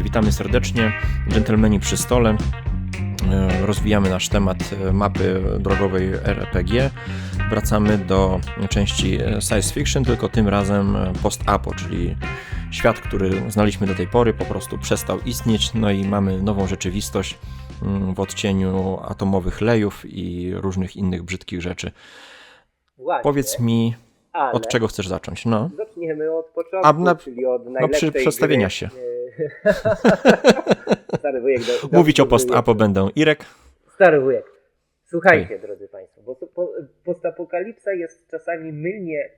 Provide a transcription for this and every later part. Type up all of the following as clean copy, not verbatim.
Witamy serdecznie, dżentelmeni przy stole. Rozwijamy nasz temat mapy drogowej RPG. Wracamy do części science fiction, tylko tym razem post-apo, czyli świat, który znaliśmy do tej pory, po prostu przestał istnieć, no i mamy nową rzeczywistość w odcieniu atomowych lejów i różnych innych brzydkich rzeczy. Właśnie, Powiedz mi, od czego chcesz zacząć? No. Zaczniemy od początku, czyli od najlepszej przedstawienia gry. się. Stary wujek. Mówić o post-apo będę Irek. Stary wujek. Słuchajcie, drodzy Państwo, bo postapokalipsa jest czasami mylnie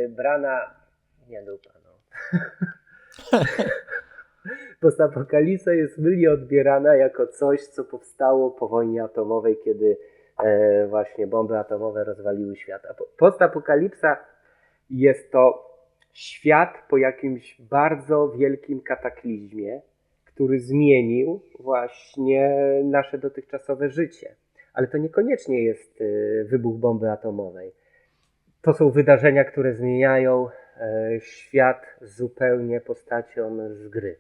brana... Nie dupa, no. Postapokalipsa jest mylnie odbierana jako coś, co powstało po wojnie atomowej, kiedy właśnie bomby atomowe rozwaliły świat. A postapokalipsa jest to świat po jakimś bardzo wielkim kataklizmie, który zmienił właśnie nasze dotychczasowe życie. Ale to niekoniecznie jest wybuch bomby atomowej. To są wydarzenia, które zmieniają świat zupełnie postacią z gry.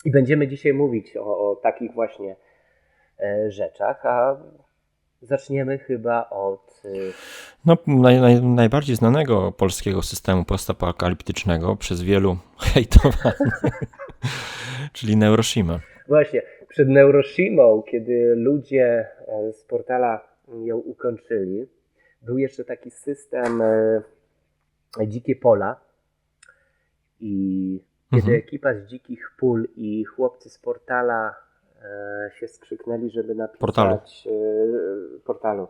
I będziemy dzisiaj mówić o takich właśnie rzeczach, a zaczniemy chyba od... Najbardziej znanego polskiego systemu postapokaliptycznego, przez wielu hejtowany, czyli Neuroshima. Właśnie, przed Neuroshimą, kiedy ludzie z portala ją ukończyli, był jeszcze taki system Dzikie Pola i kiedy ekipa z Dzikich Pól i chłopcy z portala się skrzyknęli, żeby napisać portalu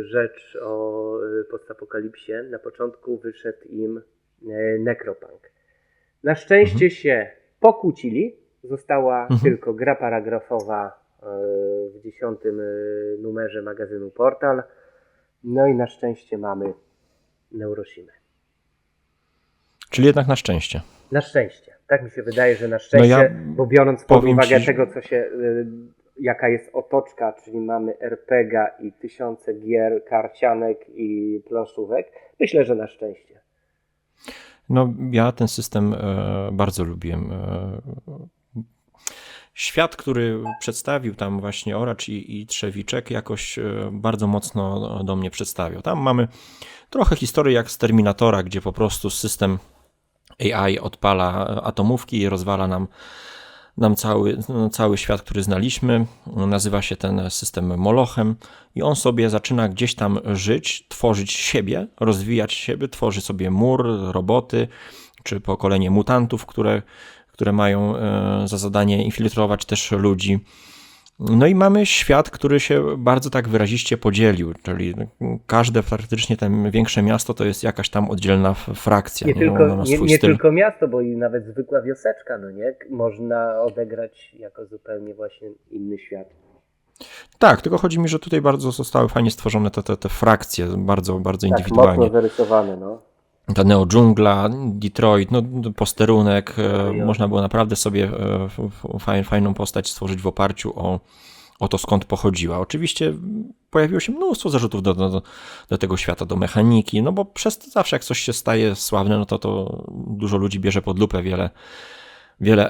rzecz o postapokalipsie, na początku wyszedł im Necropunk. Na szczęście się pokłócili, została tylko gra paragrafowa w 10. numerze magazynu Portal, no i na szczęście mamy Neuroshimę. Czyli jednak na szczęście. Na szczęście. Tak mi się wydaje, że na szczęście, bo biorąc pod uwagę tego, jaka jest otoczka, czyli mamy RPG i tysiące gier, karcianek i planszówek, myślę, że na szczęście. No ja ten system bardzo lubiłem. Świat, który przedstawił tam właśnie Oracz i Trzewiczek, jakoś bardzo mocno do mnie przedstawiał. Tam mamy trochę historii jak z Terminatora, gdzie po prostu system AI odpala atomówki i rozwala nam cały świat, który znaliśmy. Nazywa się ten system Molochem i on sobie zaczyna gdzieś tam żyć, tworzyć siebie, rozwijać siebie, tworzy sobie mur, roboty, czy pokolenie mutantów, które mają za zadanie infiltrować też ludzi. No i mamy świat, który się bardzo tak wyraziście podzielił, czyli każde praktycznie tam większe miasto to jest jakaś tam oddzielna frakcja. Nie tylko miasto, bo i nawet zwykła wioseczka, no nie? Można odegrać jako zupełnie właśnie inny świat. Tak, tylko chodzi mi, że tutaj bardzo zostały fajnie stworzone te frakcje, bardzo, bardzo indywidualnie. Tak, mocno zarysowane, no. Ta Neodżungla, Detroit, posterunek, można było naprawdę sobie fajną postać stworzyć w oparciu o to, skąd pochodziła. Oczywiście pojawiło się mnóstwo zarzutów do tego świata, do mechaniki, no bo przez to zawsze jak coś się staje sławne, no to dużo ludzi bierze pod lupę, wiele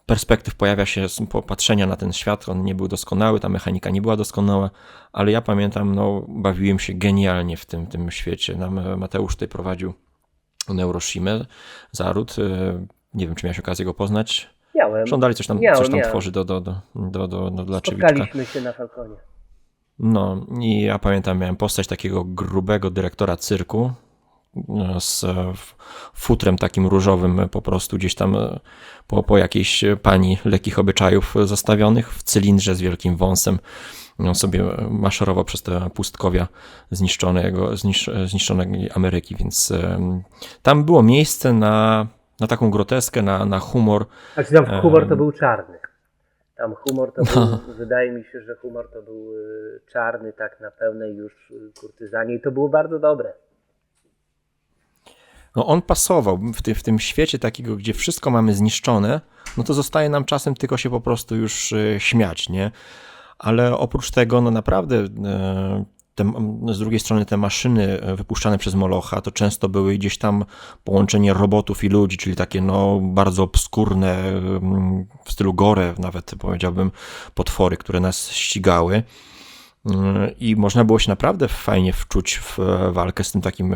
perspektyw pojawia się patrzenia na ten świat, on nie był doskonały, ta mechanika nie była doskonała, ale ja pamiętam, bawiłem się genialnie w tym świecie. Mateusz tutaj prowadził Neuroshimę, Zaród, nie wiem, czy miałeś okazję go poznać? Miałem. Żądali coś tam tworzy dla Trzewiczka. Spotkaliśmy się na Falconie. No i ja pamiętam, miałem postać takiego grubego dyrektora cyrku, z futrem takim różowym po prostu gdzieś tam po jakiejś pani lekkich obyczajów zostawionych w cylindrze z wielkim wąsem. On sobie maszerował przez te pustkowia zniszczonej Ameryki, więc tam było miejsce na taką groteskę, na humor. Znaczy tam humor to był czarny. Tam humor to był, wydaje mi się, że humor to był czarny, tak na pełnej już kurtyzanie i to było bardzo dobre. No on pasował w tym świecie takiego, gdzie wszystko mamy zniszczone, no to zostaje nam czasem tylko się po prostu już śmiać, nie? Ale oprócz tego, no naprawdę z drugiej strony te maszyny wypuszczane przez Molocha to często były gdzieś tam połączenie robotów i ludzi, czyli takie no bardzo obskurne w stylu gore nawet powiedziałbym potwory, które nas ścigały. I można było się naprawdę fajnie wczuć w walkę z tym takim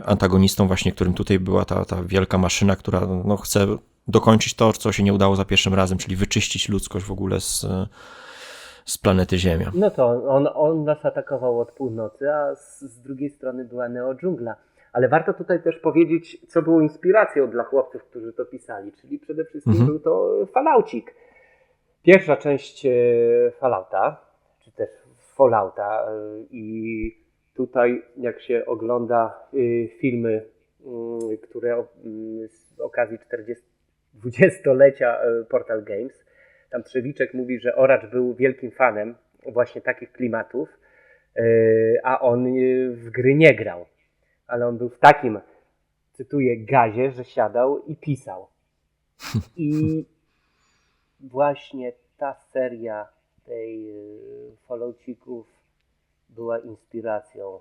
antagonistą właśnie, którym tutaj była ta wielka maszyna, która no, chce dokończyć to, co się nie udało za pierwszym razem, czyli wyczyścić ludzkość w ogóle z planety Ziemia. No to on nas atakował od północy, a z drugiej strony była Neodżungla. Ale warto tutaj też powiedzieć, co było inspiracją dla chłopców, którzy to pisali, czyli przede wszystkim był to Falloutik. Pierwsza część Fallouta, czy też Fallouta i tutaj jak się ogląda filmy, które z okazji 20-lecia Portal Games, tam Trzewiczek mówi, że Oracz był wielkim fanem właśnie takich klimatów, a on w gry nie grał. Ale on był w takim, cytuję, gazie, że siadał i pisał. I właśnie ta seria tej Falloucików była inspiracją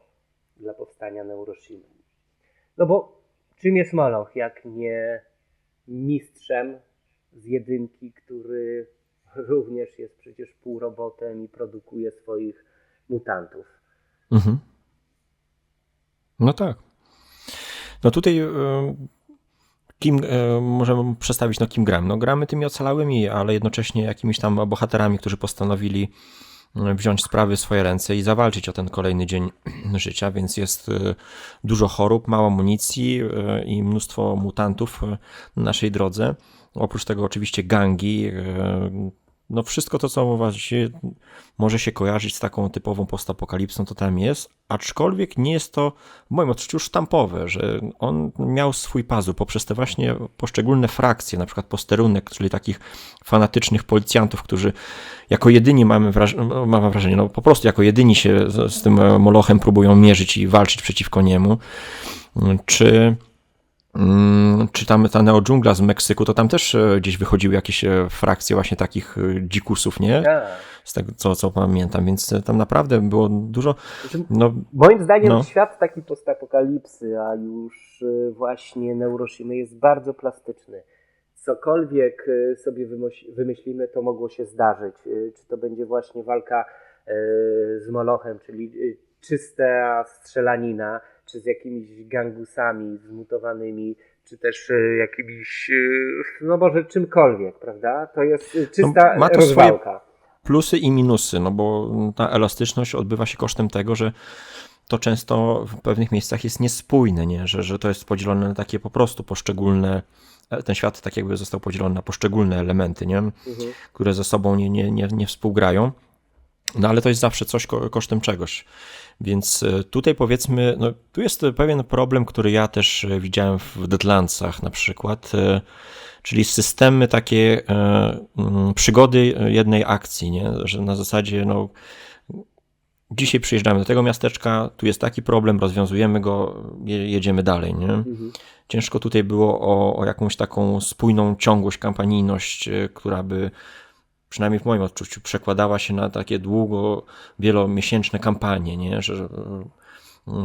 dla powstania Neuroshimy. No bo czym jest Moloch, jak nie mistrzem z jedynki, który również jest przecież półrobotem i produkuje swoich mutantów. Mhm. No tak. No tutaj możemy przedstawić, no kim gramy. No gramy tymi ocalałymi, ale jednocześnie jakimiś tam bohaterami, którzy postanowili wziąć sprawy w swoje ręce i zawalczyć o ten kolejny dzień życia, więc jest dużo chorób, mało amunicji i mnóstwo mutantów na naszej drodze. Oprócz tego oczywiście gangi, no wszystko to, co właśnie może się kojarzyć z taką typową postapokalipsą, to tam jest, aczkolwiek nie jest to w moim odczuciu sztampowe, że on miał swój pazur poprzez te właśnie poszczególne frakcje, na przykład posterunek, czyli takich fanatycznych policjantów, którzy jako jedyni mam wrażenie, no po prostu jako jedyni się z tym Molochem próbują mierzyć i walczyć przeciwko niemu, czy tam ta Neodżungla z Meksyku, to tam też gdzieś wychodziły jakieś frakcje właśnie takich dzikusów, nie? Z tego, co pamiętam, więc tam naprawdę było dużo. No, moim zdaniem świat taki postapokalipsy, a już właśnie Neuroshimy jest bardzo plastyczny. Cokolwiek sobie wymyślimy, to mogło się zdarzyć. Czy to będzie właśnie walka z Molochem, czyli czysta strzelanina, czy z jakimiś gangusami zmutowanymi, czy też jakimiś, no może czymkolwiek, prawda? To jest czysta ma to rozwałka. Swoje plusy i minusy, no bo ta elastyczność odbywa się kosztem tego, że to często w pewnych miejscach jest niespójne, nie? Że to jest podzielone na takie po prostu poszczególne, ten świat tak jakby został podzielony na poszczególne elementy, nie? Które ze sobą nie współgrają. No ale to jest zawsze coś kosztem czegoś. Więc tutaj powiedzmy, no tu jest pewien problem, który ja też widziałem w Deadlandsach na przykład, czyli systemy takie przygody jednej akcji, nie? Że na zasadzie no dzisiaj przyjeżdżamy do tego miasteczka, tu jest taki problem, rozwiązujemy go, jedziemy dalej, nie? Ciężko tutaj było o jakąś taką spójną ciągłość, kampanijność, która by przynajmniej w moim odczuciu, przekładała się na takie wielomiesięczne kampanie, nie?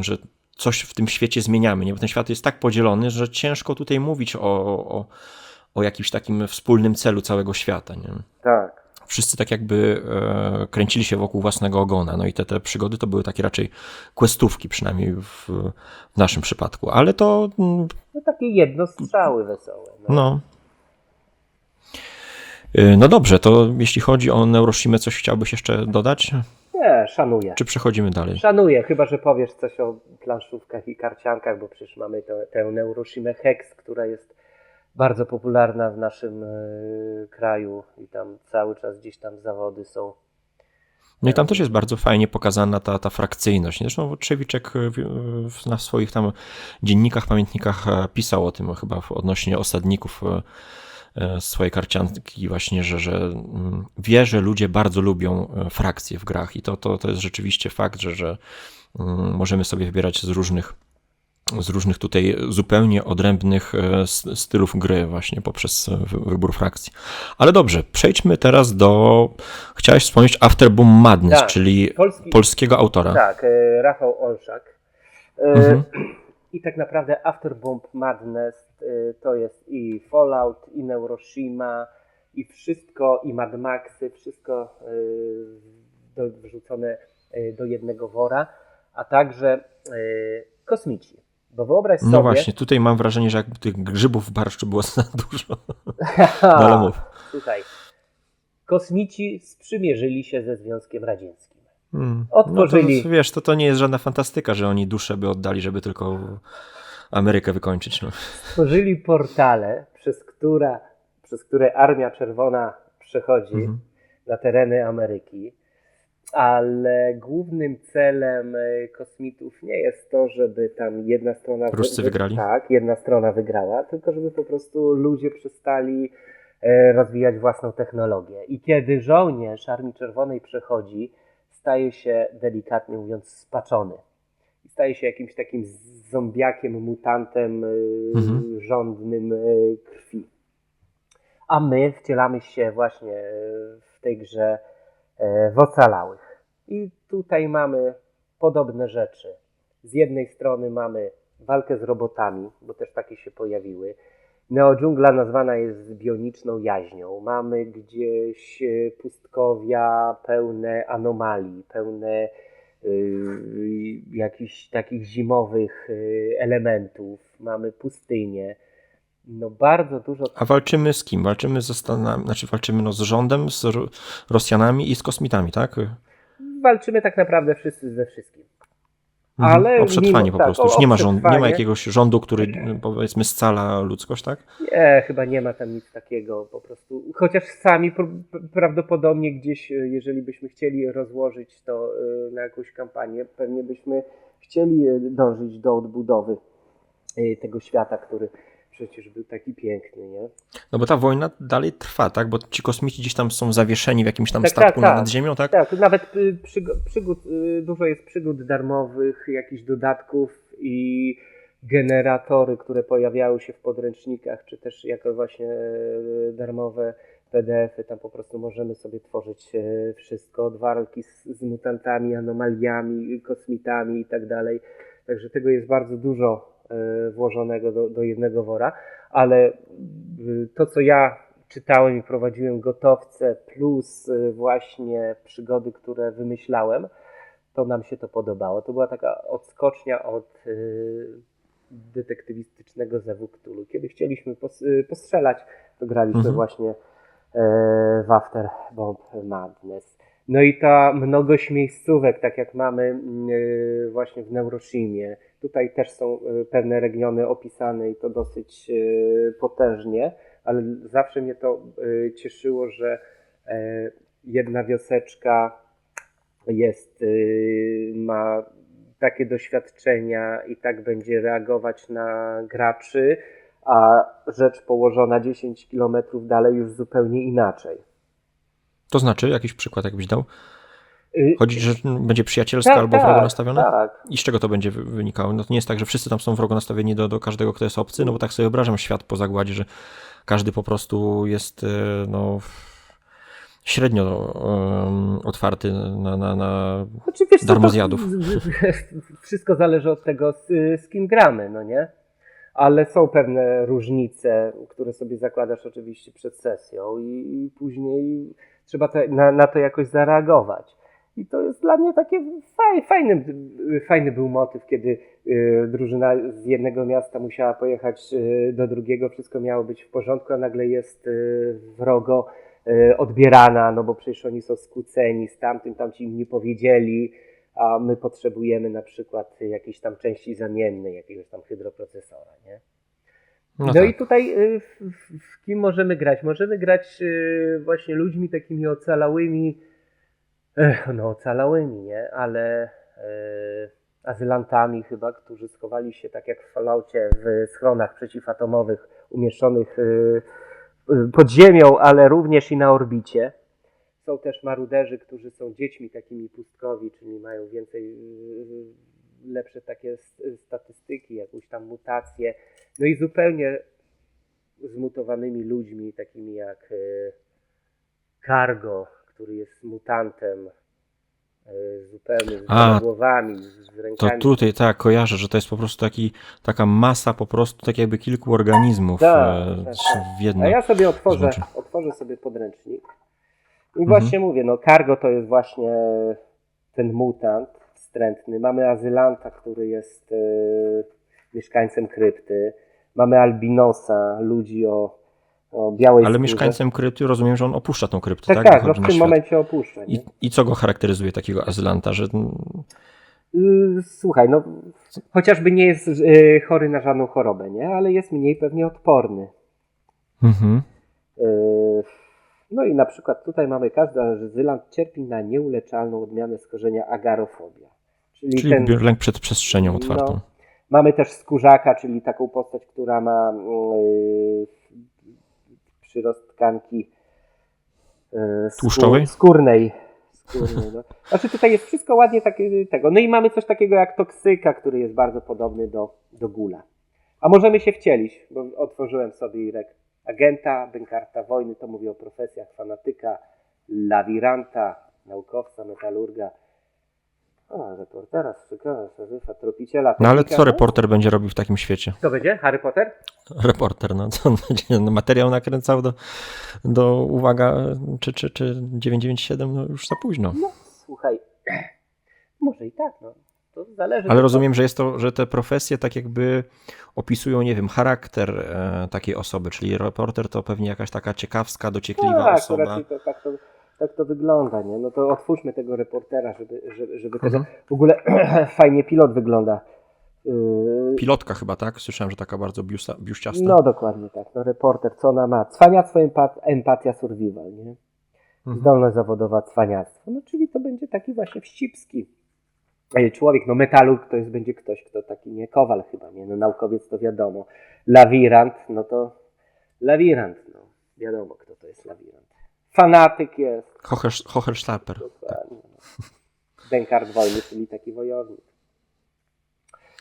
Że coś w tym świecie zmieniamy, nie? Bo ten świat jest tak podzielony, że ciężko tutaj mówić o jakimś takim wspólnym celu całego świata, nie? Tak. Wszyscy tak jakby kręcili się wokół własnego ogona, no i te przygody to były takie raczej questówki, przynajmniej w naszym przypadku, ale to... No takie jednostrzały wesołe. No dobrze, to jeśli chodzi o Neuroshimę, coś chciałbyś jeszcze dodać? Nie, szanuję. Czy przechodzimy dalej? Szanuję, chyba że powiesz coś o planszówkach i karciankach, bo przecież mamy tę Neuroshimę Hex, która jest bardzo popularna w naszym kraju i tam cały czas gdzieś tam zawody są. No i tam też jest bardzo fajnie pokazana ta frakcyjność. Zresztą Trzewiczek na swoich tam dziennikach, pamiętnikach pisał o tym chyba odnośnie osadników swojej karcianki właśnie, że wie, że ludzie bardzo lubią frakcje w grach i to jest rzeczywiście fakt, że możemy sobie wybierać z różnych z różnych tutaj zupełnie odrębnych stylów gry właśnie poprzez wybór frakcji. Ale dobrze, przejdźmy teraz do, chciałeś wspomnieć Afterbomb Madness, Tak, czyli polskiego autora. Tak, Rafał Olszak. Mhm. I tak naprawdę Afterbomb Madness to jest i Fallout, i Neuroshima, i wszystko, i Mad Maxy, wszystko wrzucone do jednego wora, a także kosmici. Bo wyobraź sobie... No właśnie, tutaj mam wrażenie, że jakby tych grzybów w barszczu było za dużo. No ale mów. Słuchaj, kosmici sprzymierzyli się ze Związkiem Radzieckim. Otworzyli... No to, wiesz, to nie jest żadna fantastyka, że oni duszę by oddali, żeby tylko Amerykę wykończyć. No. Stworzyli portale, przez które Armia Czerwona przechodzi na tereny Ameryki, ale głównym celem kosmitów nie jest to, żeby tam jedna strona... Ruscy wygrali? Tak, jedna strona wygrała, tylko żeby po prostu ludzie przestali rozwijać własną technologię. I kiedy żołnierz Armii Czerwonej przechodzi, staje się, delikatnie mówiąc, spaczony. I staje się jakimś takim zombiakiem, mutantem żądnym krwi. A my wcielamy się właśnie w tej grze w ocalałych. I tutaj mamy podobne rzeczy. Z jednej strony mamy walkę z robotami, bo też takie się pojawiły. Neodżungla nazwana jest bioniczną jaźnią. Mamy gdzieś pustkowia pełne anomalii, pełne jakichś takich zimowych elementów. Mamy pustynię. No bardzo dużo... A walczymy z kim? Walczymy ze Stanami, znaczy walczymy z rządem, z Rosjanami i z kosmitami, tak? Walczymy tak naprawdę wszyscy ze wszystkim. Ale o przetrwanie po prostu. Już nie ma nie ma jakiegoś rządu, który powiedzmy scala ludzkość, tak? Nie, chyba nie ma tam nic takiego po prostu. Chociaż sami prawdopodobnie gdzieś, jeżeli byśmy chcieli rozłożyć to na jakąś kampanię, pewnie byśmy chcieli dążyć do odbudowy tego świata, który przecież był taki piękny, nie? No bo ta wojna dalej trwa, tak? Bo ci kosmici gdzieś tam są zawieszeni w jakimś tam statku nad ziemią, tak? Tak, nawet przygód, dużo jest przygód darmowych, jakichś dodatków i generatory, które pojawiały się w podręcznikach, czy też jako właśnie darmowe PDF-y. Tam po prostu możemy sobie tworzyć wszystko, od walki z mutantami, anomaliami, kosmitami i tak dalej. Także tego jest bardzo dużo włożonego do jednego wora, ale to, co ja czytałem i prowadziłem gotowce, plus właśnie przygody, które wymyślałem, to nam się to podobało. To była taka odskocznia od detektywistycznego Zewu Cthulhu. Kiedy chcieliśmy postrzelać, to graliśmy właśnie w Afterbomb Madness. No i ta mnogość miejscówek, tak jak mamy właśnie w Neuroshimie. Tutaj też są pewne regiony opisane i to dosyć potężnie, ale zawsze mnie to cieszyło, że jedna wioseczka ma takie doświadczenia i tak będzie reagować na graczy, a rzecz położona 10 km dalej już zupełnie inaczej. To znaczy, jakiś przykład jakbyś dał? Chodzi, że będzie przyjacielska albo wrogo nastawiona? Tak. I z czego to będzie wynikało? No to nie jest tak, że wszyscy tam są wrogo nastawieni do każdego, kto jest obcy, no bo tak sobie wyobrażam świat po zagładzie, że każdy po prostu jest średnio otwarty na darmozjadów. Wszystko zależy od tego, z kim gramy, no nie? Ale są pewne różnice, które sobie zakładasz oczywiście przed sesją i później trzeba na to jakoś zareagować. I to jest dla mnie takie fajny był motyw, kiedy drużyna z jednego miasta musiała pojechać do drugiego, wszystko miało być w porządku, a nagle jest wrogo odbierana, no bo przecież oni są skłóceni z tamtym, tamci im nie powiedzieli, a my potrzebujemy na przykład jakiejś tam części zamiennej, jakiegoś tam hydroprocesora, nie? No tak. I tutaj w kim możemy grać? Możemy grać właśnie ludźmi takimi ocalałymi, nie? Ale azylantami chyba, którzy schowali się tak jak w Falloutie w schronach przeciwatomowych umieszczonych pod ziemią, ale również i na orbicie. Są też maruderzy, którzy są dziećmi takimi pustkowi, czyli mają więcej lepsze takie statystyki, jakąś tam mutację. No i zupełnie zmutowanymi ludźmi, takimi jak Cargo, który jest mutantem zupełnie z głowami, z To rękami. tutaj tak, kojarzę, że to jest po prostu taka masa po prostu tak jakby kilku organizmów Tak, w jedno. A ja sobie złączy. otworzę sobie podręcznik i właśnie mówię, no Cargo to jest właśnie ten mutant wstrętny. Mamy Azylanta, który jest mieszkańcem krypty. Mamy Albinosa, ludzi o białej Ale skórze. mieszkańcem krypty rozumiem, że on opuszcza tą kryptę, tak? Tak, no Wychodzi w na tym świat. momencie opuszcza. Nie? I co go charakteryzuje takiego azylanta, że Słuchaj, no chociażby nie jest chory na żadną chorobę, nie? Ale jest mniej pewnie odporny. Mhm. No i na przykład tutaj mamy każdy azylant cierpi na nieuleczalną odmianę skorzenia agarofobia. Czyli lęk przed przestrzenią otwartą. No, mamy też skórzaka, czyli taką postać, która ma przyrost tkanki Tłuszczowej? Skórnej. No. Znaczy tutaj jest wszystko ładnie tego. No i mamy coś takiego jak toksyka, który jest bardzo podobny do gula. A możemy się wcielić, bo otworzyłem sobie Irek. Agenta, bękarta wojny, to mówi o profesjach fanatyka, lawiranta, naukowca, metalurga, reportera, strzykarza, szeryfa, tropiciela. No ale technika. co reporter będzie robił w takim świecie? To będzie? Harry Potter? Reporter, no co on będzie materiał nakręcał uwaga, czy 997, no już za późno. No słuchaj, może i tak, no. To zależy. Ale rozumiem, że jest to, że te profesje tak jakby opisują, nie wiem, charakter takiej osoby, czyli reporter to pewnie jakaś taka ciekawska, dociekliwa tak, osoba. To raczej tak to wygląda, nie? No to otwórzmy tego reportera, żeby tego... W ogóle fajnie pilot wygląda. Pilotka chyba, tak? Słyszałem, że taka bardzo biuściasta. No dokładnie tak. No reporter, co ona ma? Cwaniactwo, empatia, survival, nie? Zdolność zawodowa, cwaniactwo. No czyli to będzie taki właśnie wścibski człowiek. No metalurg to będzie ktoś, kto taki, nie? Kowal chyba, nie? No naukowiec to wiadomo. Lawirant, no to lawirant, no. Wiadomo, kto to jest lawirant. Fanatyk jest. Hochschlaper. Dokładnie. No. Denkard wojny, czyli taki wojownik.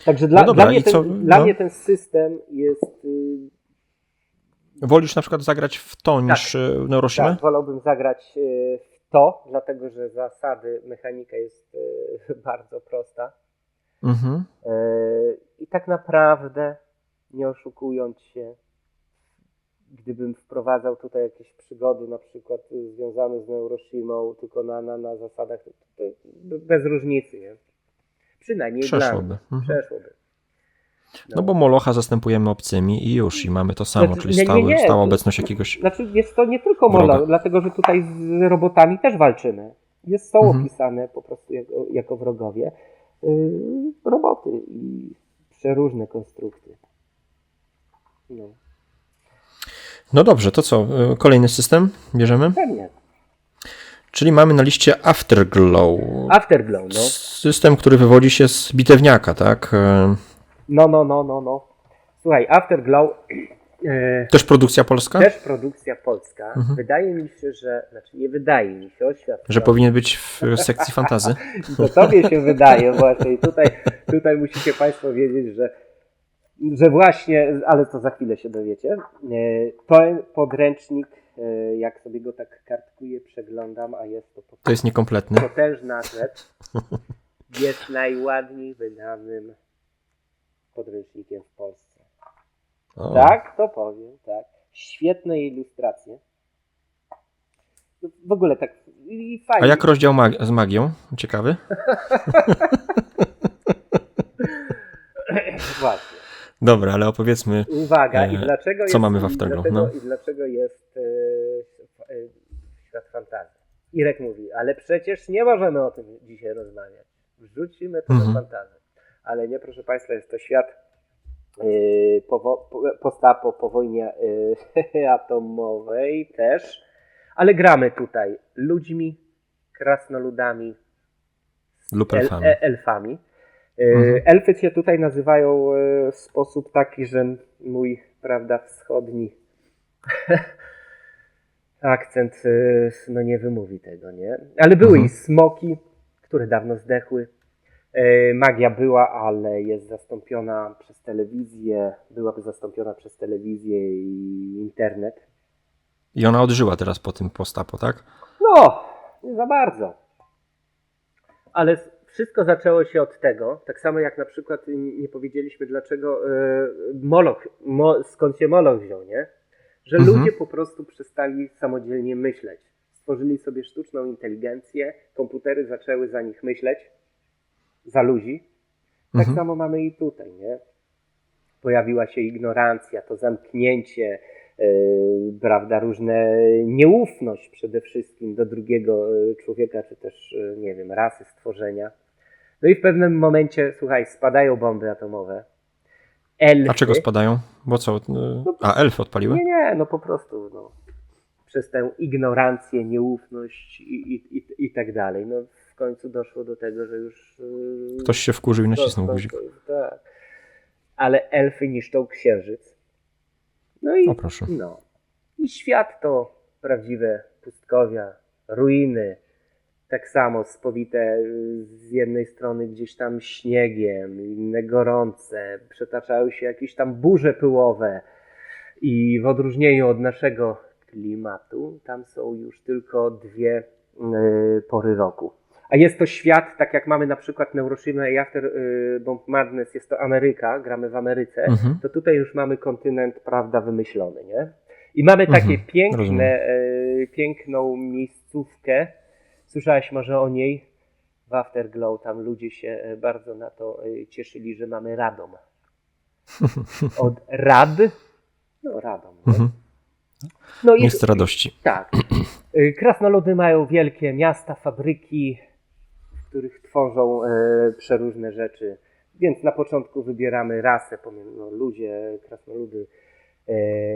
Także dla mnie ten system jest... Wolisz na przykład zagrać w to niż w Neuroshima? Tak, wolałbym zagrać w to, dlatego że zasady, mechanika jest bardzo prosta. Mhm. I tak naprawdę, nie oszukując się, gdybym wprowadzał tutaj jakieś przygody, na przykład związane z Neuroshimą, tylko na zasadach, to bez różnicy, nie? Przynajmniej Przeszłoby. dla mnie. Przeszłoby. No bo Molocha zastępujemy obcymi i już, i mamy to samo, czyli stałą obecność jakiegoś. Znaczy jest to nie tylko Moloch, dlatego że tutaj z robotami też walczymy. Są opisane po prostu jako wrogowie roboty i przeróżne konstrukty. No dobrze, to co? Kolejny system bierzemy? Pewnie. Czyli mamy na liście Afterglow. Afterglow, no. System, który wywodzi się z bitewniaka, tak? No. Słuchaj, Afterglow... Też produkcja polska? Też produkcja polska. Wydaje mi się, nie wydaje mi się, oświadczam. Że powinien być w sekcji fantazy. To tobie się wydaje właśnie. I tutaj musicie Państwo wiedzieć, że właśnie, ale to za chwilę się dowiecie, ten podręcznik, jak sobie go tak kartkuję, przeglądam, a jest to jest niekompletny. Potężna rzecz. Jest najładniej wydanym podręcznikiem w Polsce. O. Tak, to powiem, tak. Świetne ilustracje. W ogóle tak i fajnie. A jak rozdział z magią? Ciekawy? Właśnie. Dobra, ale opowiedzmy. Uwaga, i dlaczego co mamy w Afterglow? I dlaczego jest świat fantazji. Irek mówi, ale przecież nie możemy o tym dzisiaj rozmawiać. Wrzucimy to do fantazji. Ale nie, proszę Państwa, jest to świat post-apo po wojnie atomowej też, ale gramy tutaj ludźmi, krasnoludami lub elfami. Elfy się tutaj nazywają w sposób taki, że mój, prawda, wschodni akcent no nie wymówi tego, nie? Ale były i smoki, które dawno zdechły. Magia była, ale jest zastąpiona przez telewizję, byłaby zastąpiona przez telewizję i internet. I ona odżyła teraz po tym post-apo, tak? No, nie za bardzo. Ale wszystko zaczęło się od tego, tak samo jak na przykład nie powiedzieliśmy dlaczego Moloch, skąd się Moloch wziął, nie? Że ludzie po prostu przestali samodzielnie myśleć. Stworzyli sobie sztuczną inteligencję, komputery zaczęły za nich myśleć, za ludzi. Tak samo mamy i tutaj, nie? Pojawiła się ignorancja, to zamknięcie, prawda, różne nieufność przede wszystkim do drugiego człowieka, czy też, nie wiem, rasy, stworzenia. No i w pewnym momencie, słuchaj, spadają bomby atomowe. Elfy. A czego spadają? Bo co? Elfy odpaliły? Nie, no po prostu, no. Przez tę ignorancję, nieufność i tak dalej. No w końcu doszło do tego, że już... Ktoś się wkurzył i nacisnął guzik. Tak. Ale elfy niszczą księżyc. No i, O, proszę. no. I świat to prawdziwe pustkowia, ruiny. Tak samo spowite z jednej strony gdzieś tam śniegiem, inne gorące, przetaczały się jakieś tam burze pyłowe. I w odróżnieniu od naszego klimatu, tam są już tylko dwie pory roku. A jest to świat, tak jak mamy na przykład Neuroshima i After Bomb Madness, jest to Ameryka, gramy w Ameryce, to tutaj już mamy kontynent, prawda, wymyślony, nie? I mamy takie piękną miejscówkę. Słyszałaś może o niej? W Afterglow, tam ludzie się bardzo na to cieszyli, że mamy Radom. Od Rad, no Radom, nie? No i, Miejsce radości. Tak. Krasnoludy mają wielkie miasta, fabryki, w których tworzą przeróżne rzeczy. Więc na początku wybieramy rasę, no, ludzie, krasnoludy,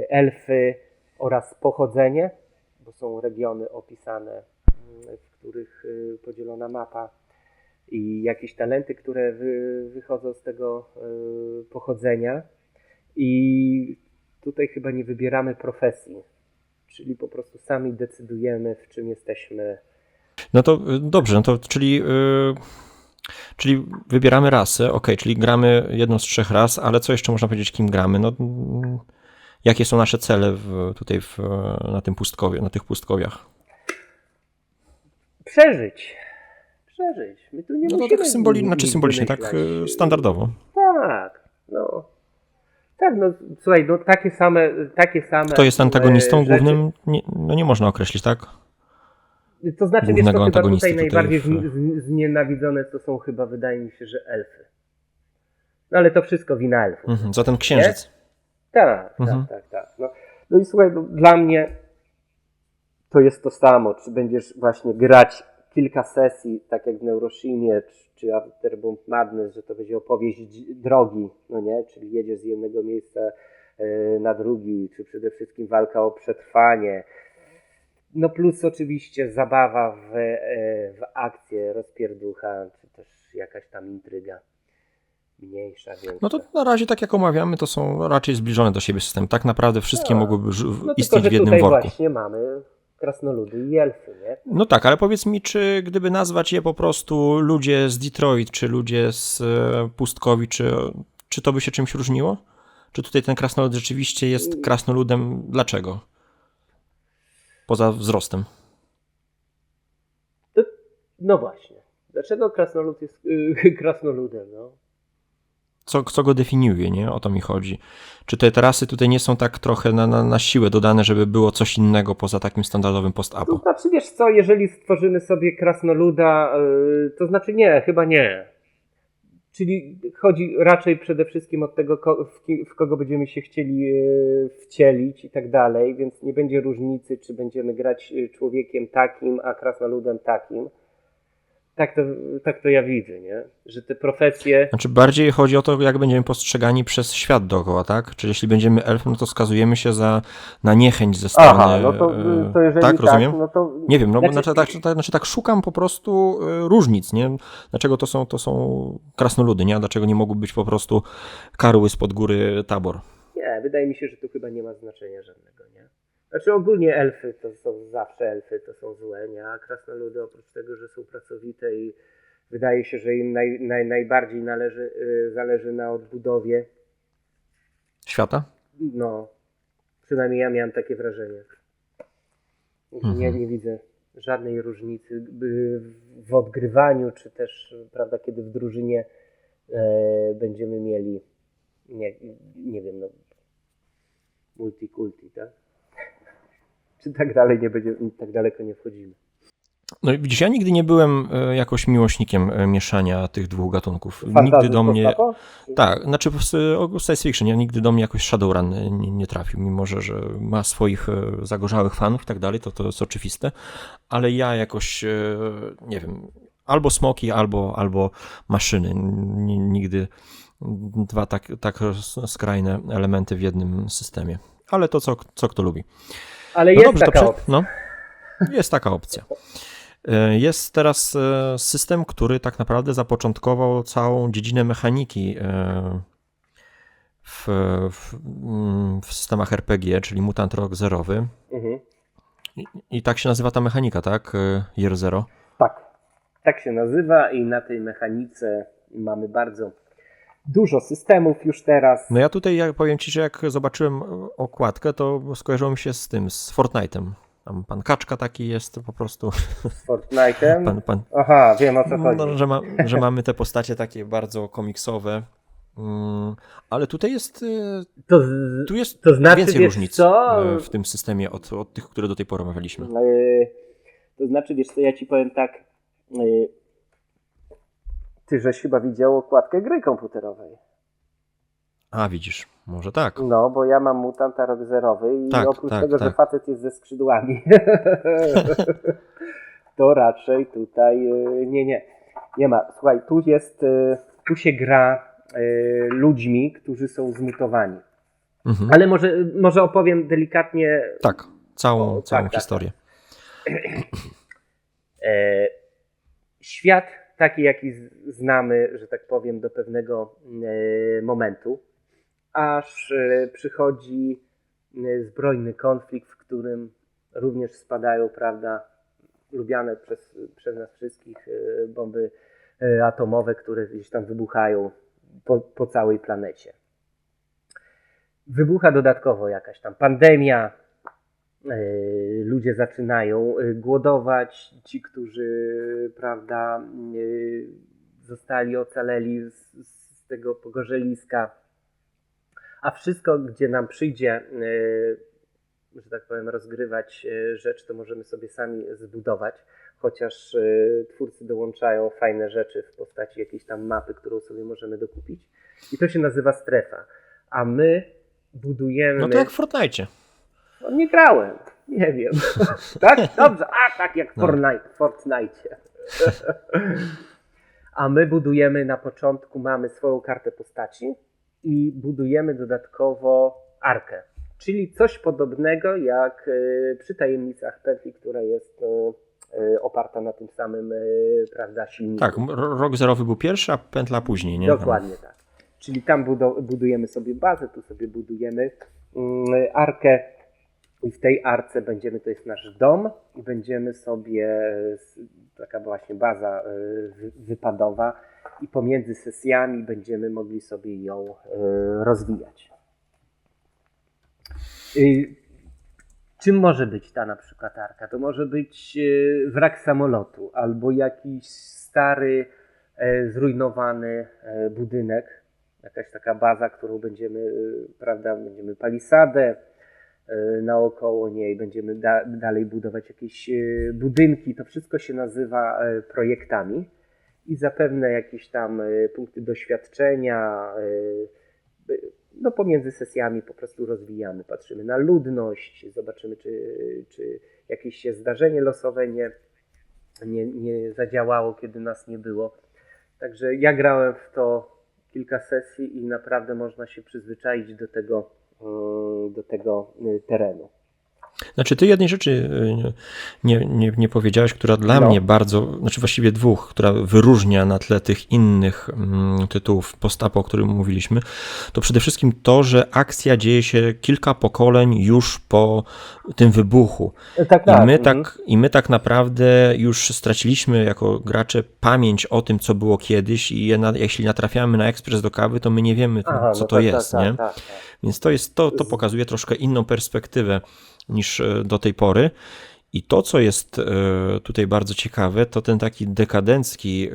elfy oraz pochodzenie, bo są regiony opisane, w których podzielona mapa i jakieś talenty, które wychodzą z tego pochodzenia. I tutaj chyba nie wybieramy profesji, czyli po prostu sami decydujemy, w czym jesteśmy. No to dobrze, no to czyli wybieramy rasę, okej, czyli gramy jedną z 3 ras, ale co jeszcze można powiedzieć, kim gramy? No, jakie są nasze cele tutaj na tym pustkowie, na tych pustkowiach? Przeżyć. My tu nie No to musimy tak symbolicznie, tak standardowo. Tak, no. Tak, no słuchaj, no takie same. Kto jest antagonistą rzeczy. głównym? Nie można określić, tak? To znaczy, wiesz, głównego to chyba antagonisty tutaj tutaj najbardziej znienawidzone to są chyba, wydaje mi się, że elfy. No ale to wszystko wina elfów. Za ten księżyc. Tak. No i słuchaj, no, dla mnie to jest to samo, czy będziesz właśnie grać kilka sesji, tak jak w Neuroshimie, czy After Bomb Madness, że to będzie opowieść drogi, no nie, czyli jedziesz z jednego miejsca na drugi, czy przede wszystkim walka o przetrwanie. No plus oczywiście zabawa w akcję, rozpierducha, czy też jakaś tam intryga mniejsza, większa. No to na razie, tak jak omawiamy, to są raczej zbliżone do siebie systemy. Tak naprawdę wszystkie mogłyby no istnieć tylko, w jednym tutaj worku. właśnie mamy krasnoludy i elfy, nie? No tak, ale powiedz mi, czy gdyby nazwać je po prostu ludzie z Detroit, czy ludzie z Pustkowi, czy to by się czymś różniło? Czy tutaj ten krasnolud rzeczywiście jest krasnoludem? Dlaczego? Poza wzrostem. No właśnie. Dlaczego krasnolud jest krasnoludem, no? Co go definiuje, nie? O to mi chodzi. Czy te rasy tutaj nie są tak trochę na siłę dodane, żeby było coś innego poza takim standardowym post-apo? To znaczy, wiesz co, jeżeli stworzymy sobie krasnoluda, to znaczy nie, chyba nie. Czyli chodzi raczej przede wszystkim od tego, w kogo będziemy się chcieli wcielić i tak dalej, więc nie będzie różnicy, czy będziemy grać człowiekiem takim, a krasnoludem takim. Tak to ja widzę, nie? Że te profesje... Znaczy bardziej chodzi o to, jak będziemy postrzegani przez świat dookoła, tak? Czyli jeśli będziemy elfem, no to skazujemy się na niechęć ze strony... Aha, no to jeżeli tak, rozumiem? no to... Nie wiem, no znaczy tak szukam po prostu różnic, nie? Dlaczego to są krasnoludy, nie? A dlaczego nie mogły być po prostu karły spod góry Tabor? Nie, wydaje mi się, że tu chyba nie ma znaczenia żadnego, nie? Znaczy ogólnie elfy to są zawsze elfy, to są złe, nie? A krasnoludy oprócz tego, że są pracowite i wydaje się, że im najbardziej zależy na odbudowie. Świata? No, przynajmniej ja miałem takie wrażenie. Nie widzę żadnej różnicy w odgrywaniu, czy też, prawda, kiedy w drużynie będziemy mieli, nie wiem, no, multikulti, tak? Czy tak dalej nie będzie, tak daleko nie wchodzimy. No i widzisz, ja nigdy nie byłem jakoś miłośnikiem mieszania tych dwóch gatunków. Fantasy Nigdy do mnie... postapo? Tak, znaczy science fiction, ja nigdy do mnie jakoś Shadowrun nie trafił, mimo że ma swoich zagorzałych fanów i tak dalej, to jest oczywiste, ale ja jakoś, nie wiem, albo smoki, albo maszyny. Nigdy dwa tak skrajne elementy w jednym systemie. Ale to co kto lubi. Ale No jest dobrze, taka opcja. no, jest taka opcja. Jest teraz system, który tak naprawdę zapoczątkował całą dziedzinę mechaniki w systemach RPG, czyli Mutant Rock Zerowy. Mhm. I tak się nazywa ta mechanika, tak? Year Zero. Tak się nazywa i na tej mechanice mamy bardzo dużo systemów już teraz. No ja tutaj powiem ci, że jak zobaczyłem okładkę, to skojarzyło mi się z tym, z Fortnite'em. Tam pan Kaczka taki jest po prostu. Z Fortnite'em. Pan, Aha, wiem o co chodzi. no, że mamy te postacie takie bardzo komiksowe. Ale tutaj jest, tu jest to znaczy, więcej wiesz różnic co? w tym systemie od tych, które do tej pory omawialiśmy. To znaczy, wiesz co, ja ci powiem tak. Ty żeś chyba widział okładkę gry komputerowej. A widzisz, może tak. No, bo ja mam Mutanta Rock Zerowy i Tak, oprócz tak, tego, że tak. facet jest ze skrzydłami, to raczej tutaj nie ma. Słuchaj, tu się gra ludźmi, którzy są zmutowani. Mhm. Ale może opowiem delikatnie. Tak, całą tak. historię. Świat taki, jaki znamy, że tak powiem, do pewnego momentu, aż przychodzi zbrojny konflikt, w którym również spadają, prawda, lubiane przez nas wszystkich bomby atomowe, które gdzieś tam wybuchają po całej planecie. Wybucha dodatkowo jakaś tam pandemia, ludzie zaczynają głodować, ci, którzy, prawda, zostali ocaleli z tego pogorzeliska, a wszystko, gdzie nam przyjdzie, że tak powiem, rozgrywać rzecz, to możemy sobie sami zbudować, chociaż twórcy dołączają fajne rzeczy w postaci jakiejś tam mapy, którą sobie możemy dokupić i to się nazywa strefa, a my budujemy... No to jak w Fortnite'cie. No, nie grałem, nie wiem. Tak? Dobrze, tak jak w Fortnite. A my budujemy na początku, mamy swoją kartę postaci i budujemy dodatkowo arkę. Czyli coś podobnego jak przy tajemnicach Pętli, która jest oparta na tym samym, prawda, silniku. Tak, rok zerowy był pierwszy, a pętla później, nie? Dokładnie tak. Czyli tam budujemy sobie bazę, tu sobie budujemy arkę i w tej arce to jest nasz dom i będziemy sobie, taka właśnie baza wypadowa i pomiędzy sesjami będziemy mogli sobie ją rozwijać. Czym może być ta na przykład arka? To może być wrak samolotu albo jakiś stary, zrujnowany budynek, jakaś taka baza, którą będziemy palisadę naokoło niej, będziemy dalej budować jakieś budynki. To wszystko się nazywa projektami i zapewne jakieś tam punkty doświadczenia, no pomiędzy sesjami po prostu rozwijamy, patrzymy na ludność, zobaczymy czy jakieś się zdarzenie losowe nie zadziałało, kiedy nas nie było. Także ja grałem w to kilka sesji i naprawdę można się przyzwyczaić do tego terenu. Znaczy, ty jednej rzeczy nie powiedziałeś, która dla No. mnie bardzo, znaczy właściwie dwóch, która wyróżnia na tle tych innych tytułów post-apo, o którym mówiliśmy, to przede wszystkim to, że akcja dzieje się kilka pokoleń już po tym wybuchu. Tak, I my tak naprawdę już straciliśmy jako gracze pamięć o tym, co było kiedyś i jeśli natrafiamy na ekspres do kawy, to my nie wiemy, co to jest, nie? Tak. Więc to pokazuje troszkę inną perspektywę niż do tej pory. I to, co jest tutaj bardzo ciekawe, to ten taki dekadencki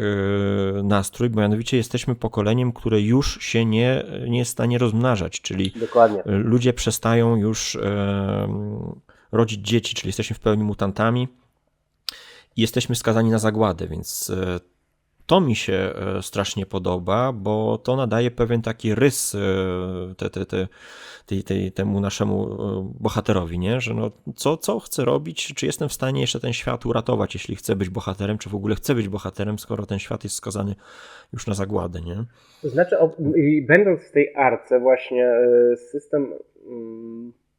nastrój, bo mianowicie jesteśmy pokoleniem, które już się nie jest w stanie rozmnażać, czyli Dokładnie. ludzie przestają już rodzić dzieci, czyli jesteśmy w pełni mutantami i jesteśmy skazani na zagładę, więc to mi się strasznie podoba, bo to nadaje pewien taki rys temu naszemu bohaterowi, nie? Że no, co chcę robić, czy jestem w stanie jeszcze ten świat uratować, jeśli chcę być bohaterem, czy w ogóle chcę być bohaterem, skoro ten świat jest skazany już na zagładę, nie? To znaczy, będąc w tej arce, właśnie system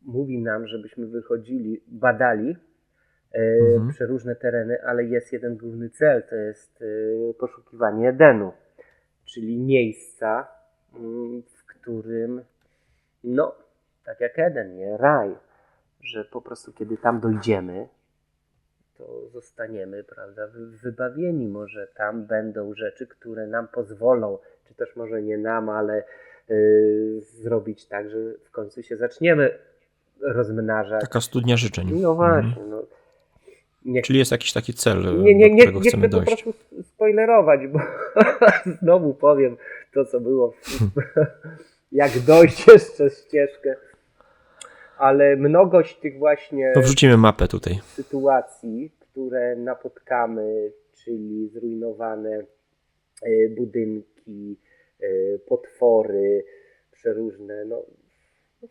mówi nam, żebyśmy wychodzili, badali przeróżne tereny, ale jest jeden główny cel, to jest poszukiwanie Edenu, czyli miejsca, w którym, no, tak jak Eden, nie, raj, że po prostu kiedy tam dojdziemy, to zostaniemy, prawda, wybawieni. Może tam będą rzeczy, które nam pozwolą, czy też może nie nam, ale zrobić tak, że w końcu się zaczniemy rozmnażać. Taka studnia życzeń. No właśnie, no. Czyli jest jakiś taki cel, do którego nie chcemy chcę po dojść. prostu spoilerować, bo znowu powiem to, co było, jak dojść jeszcze ścieżkę. Ale mnogość tych właśnie To wrzucimy mapę tutaj. sytuacji, które napotkamy, czyli zrujnowane budynki, potwory przeróżne, no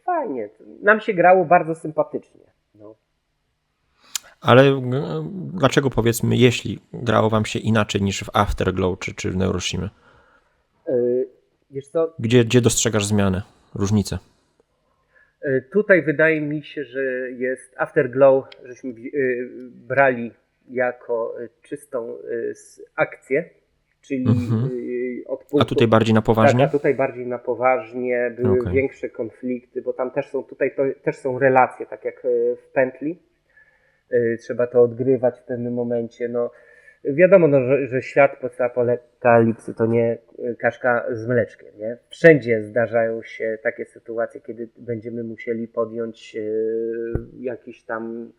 fajnie. Nam się grało bardzo sympatycznie. No. Ale dlaczego, powiedzmy, jeśli grało wam się inaczej niż w Afterglow czy w Neuroshima? Wiesz co? Gdzie dostrzegasz zmianę, różnicę? Tutaj wydaje mi się, że jest Afterglow, żeśmy brali jako czystą akcję, czyli od punktu... A tutaj bardziej na poważnie? Tak, a tutaj bardziej na poważnie, były większe konflikty, bo tam też są, też są relacje, tak jak w Pętli. Trzeba to odgrywać w pewnym momencie. No, wiadomo, no, że świat postapokalipsy to nie kaszka z mleczkiem. Nie? Wszędzie zdarzają się takie sytuacje, kiedy będziemy musieli podjąć jakieś tam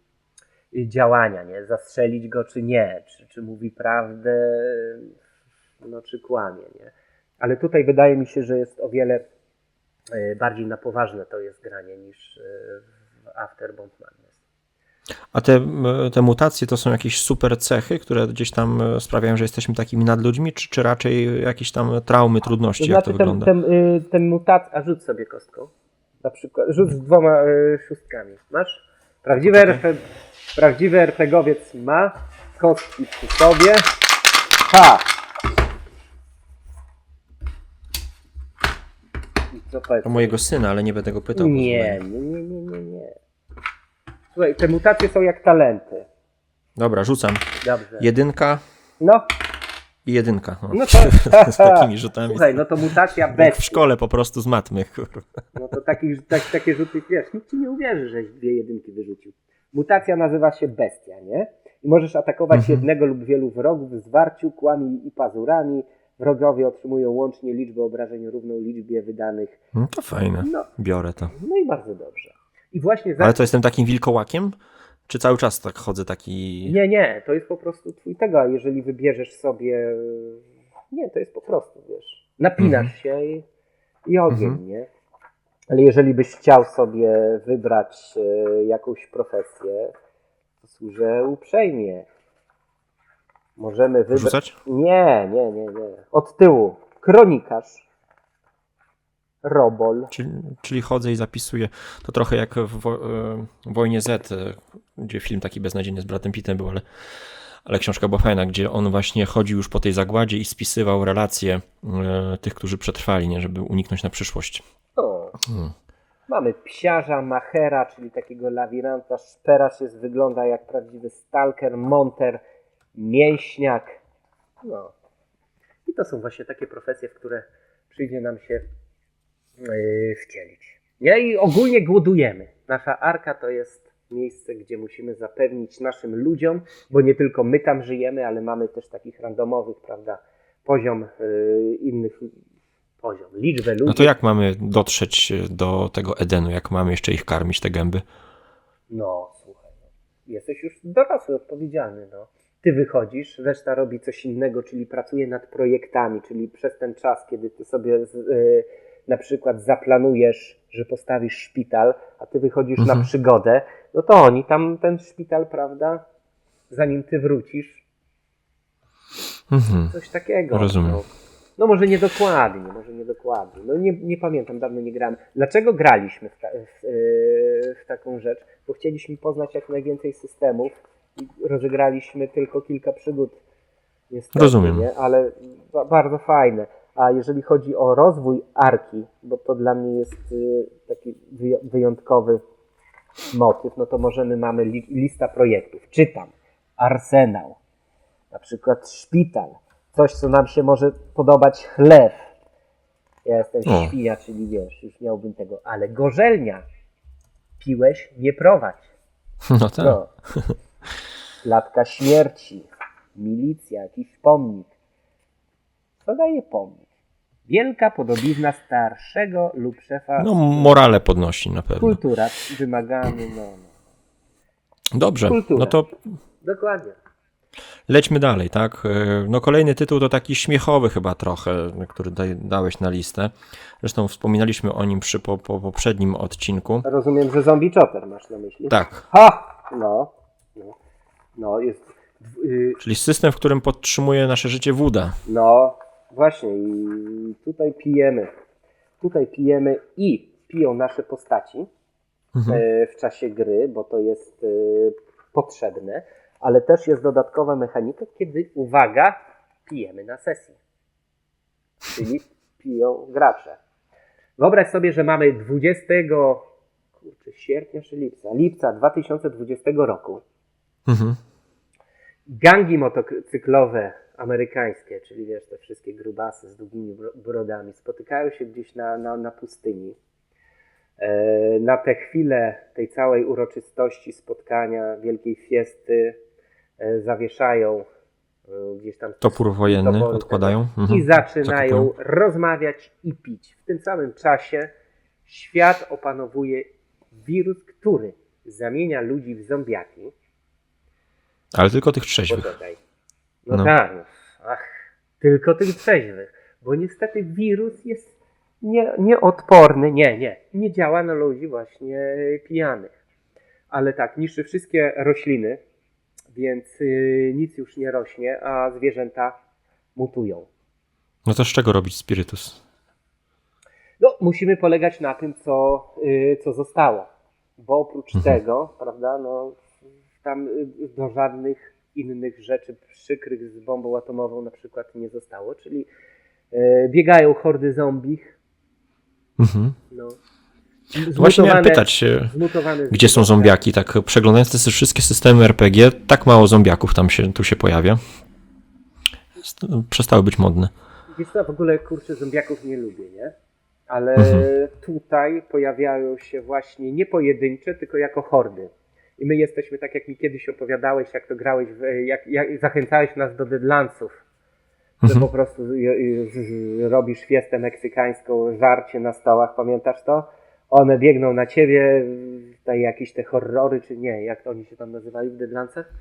działania, nie? Zastrzelić go czy nie, czy mówi prawdę, no, czy kłamie. Nie? Ale tutaj wydaje mi się, że jest o wiele bardziej na poważne to jest granie niż w Afterbomb Madness. A te mutacje to są jakieś super cechy, które gdzieś tam sprawiają, że jesteśmy takimi nadludźmi, czy raczej jakieś tam traumy, trudności, to znaczy, jak to wygląda? Ten mutat, a rzuć sobie kostką. Na przykład, rzuć z 2 szóstkami. Masz? Prawdziwy RPGowiec ma kostki przy sobie. Ha! I co powiedz? O mojego syna, ale nie będę go pytał. Nie. Słuchaj, te mutacje są jak talenty. Dobra, rzucam. Dobrze. 1 No. i 1. No to, z takimi rzutami. Słuchaj, no to mutacja Jak w bestii. szkole po prostu z matmy. No to takie rzuty, wiesz, nikt ci nie uwierzy, żeś 2 jedynki wyrzucił. Mutacja nazywa się bestia, nie? I możesz atakować jednego lub wielu wrogów w zwarciu, kłami i pazurami. Wrogowie otrzymują łącznie liczbę obrażeń równą liczbie wydanych. No to fajne. No. Biorę to. No i bardzo dobrze. I właśnie Ale to jestem takim wilkołakiem? Czy cały czas tak chodzę taki... Nie, to jest po prostu twój tego, a jeżeli wybierzesz sobie... Nie, to jest po prostu, wiesz, napinasz się i ogień, nie? Ale jeżeli byś chciał sobie wybrać jakąś profesję, to służę uprzejmie. Możemy wybrać... Rzucać? Nie. Od tyłu. Kronikarz. Robol. Czyli chodzę i zapisuję. To trochę jak w Wojnie Z, gdzie film taki beznadziejny z Bradem Pittem był, ale książka była fajna, gdzie on właśnie chodził już po tej zagładzie i spisywał relacje tych, którzy przetrwali, nie, żeby uniknąć na przyszłość. O. Mamy psiarza, machera, czyli takiego lawiranta, szperasz wygląda jak prawdziwy stalker, monter, mięśniak. No. I to są właśnie takie profesje, w które przyjdzie nam się wcielić. Nie? I ogólnie głodujemy. Nasza arka to jest miejsce, gdzie musimy zapewnić naszym ludziom, bo nie tylko my tam żyjemy, ale mamy też takich randomowych, prawda, liczbę ludzi. No to jak mamy dotrzeć do tego Edenu? Jak mamy jeszcze ich karmić, te gęby? No, słuchaj, no. Jesteś już dorosły, odpowiedzialny, no. Ty wychodzisz, reszta robi coś innego, czyli pracuje nad projektami, czyli przez ten czas, kiedy ty sobie na przykład zaplanujesz, że postawisz szpital, a ty wychodzisz na przygodę, no to oni tam ten szpital, prawda, zanim ty wrócisz, coś takiego. Rozumiem. No może nie dokładnie. No nie pamiętam, dawno nie grałem. Dlaczego graliśmy w taką rzecz? Bo chcieliśmy poznać jak najwięcej systemów i rozegraliśmy tylko kilka przygód. Niestety, Rozumiem. nie? Ale bardzo fajne. A jeżeli chodzi o rozwój arki, bo to dla mnie jest taki wyjątkowy motyw, no to mamy lista projektów. Czytam. Arsenał. Na przykład szpital. Coś, co nam się może podobać, chlew. Ja jestem świnia, czyli wiesz, już miałbym tego. Ale gorzelnia. Piłeś, nie prowadź. No tak. No. Klatka śmierci. Milicja, jakiś pomnik. Co daje pomnik? Wielka podobizna starszego lub szefa. No morale podnosi na pewno. Kultura, wymagany, no. Dobrze, Kultura. no to Dokładnie. lećmy dalej, tak? No kolejny tytuł to taki śmiechowy chyba trochę, który dałeś na listę. Zresztą wspominaliśmy o nim przy poprzednim odcinku. Rozumiem, że zombie chopper masz na myśli. Tak, Ha! No, jest. czyli system, w którym podtrzymuje nasze życie woda. No, właśnie. I tutaj pijemy i piją nasze postaci w czasie gry, bo to jest potrzebne, ale też jest dodatkowa mechanika, kiedy, uwaga, pijemy na sesji. Czyli piją gracze. Wyobraź sobie, że mamy 20 sierpnia czy lipca 2020 roku. Gangi motocyklowe amerykańskie, czyli wiesz, te wszystkie grubasy z długimi brodami, spotykają się gdzieś na pustyni. Na tę chwilę tej całej uroczystości, spotkania, wielkiej fiesty zawieszają gdzieś tam Topór wojenny topory odkładają. i zaczynają rozmawiać i pić. W tym samym czasie świat opanowuje wirus, który zamienia ludzi w zombiaki. Ale tylko tych trzeźwych. Poczekaj. No tak. Tylko tych trzeźwych. Bo niestety wirus jest nieodporny. Nie działa na ludzi właśnie pijanych. Ale tak, niszczy wszystkie rośliny, więc nic już nie rośnie, a zwierzęta mutują. No to z czego robić spirytus? No, musimy polegać na tym, co zostało. Bo oprócz tego, prawda, no tam do żadnych innych rzeczy przykrych z bombą atomową na przykład nie zostało, czyli biegają hordy zombich. No. Właśnie miałem pytać się, gdzie są zombiaki. Tak przeglądając te wszystkie systemy RPG, tak mało zombiaków tu się pojawia. Przestały być modne. Wiesz co, w ogóle kurczę zombiaków nie lubię, nie? Ale tutaj pojawiają się właśnie nie pojedyncze, tylko jako hordy. I my jesteśmy, tak jak mi kiedyś opowiadałeś, jak to grałeś, jak zachęcałeś nas do Deadlandsów, że po prostu robisz fiestę meksykańską, żarcie na stołach, pamiętasz to? One biegną na ciebie, tutaj jakieś te horrory, czy nie, jak to oni się tam nazywali w Deadlandsach?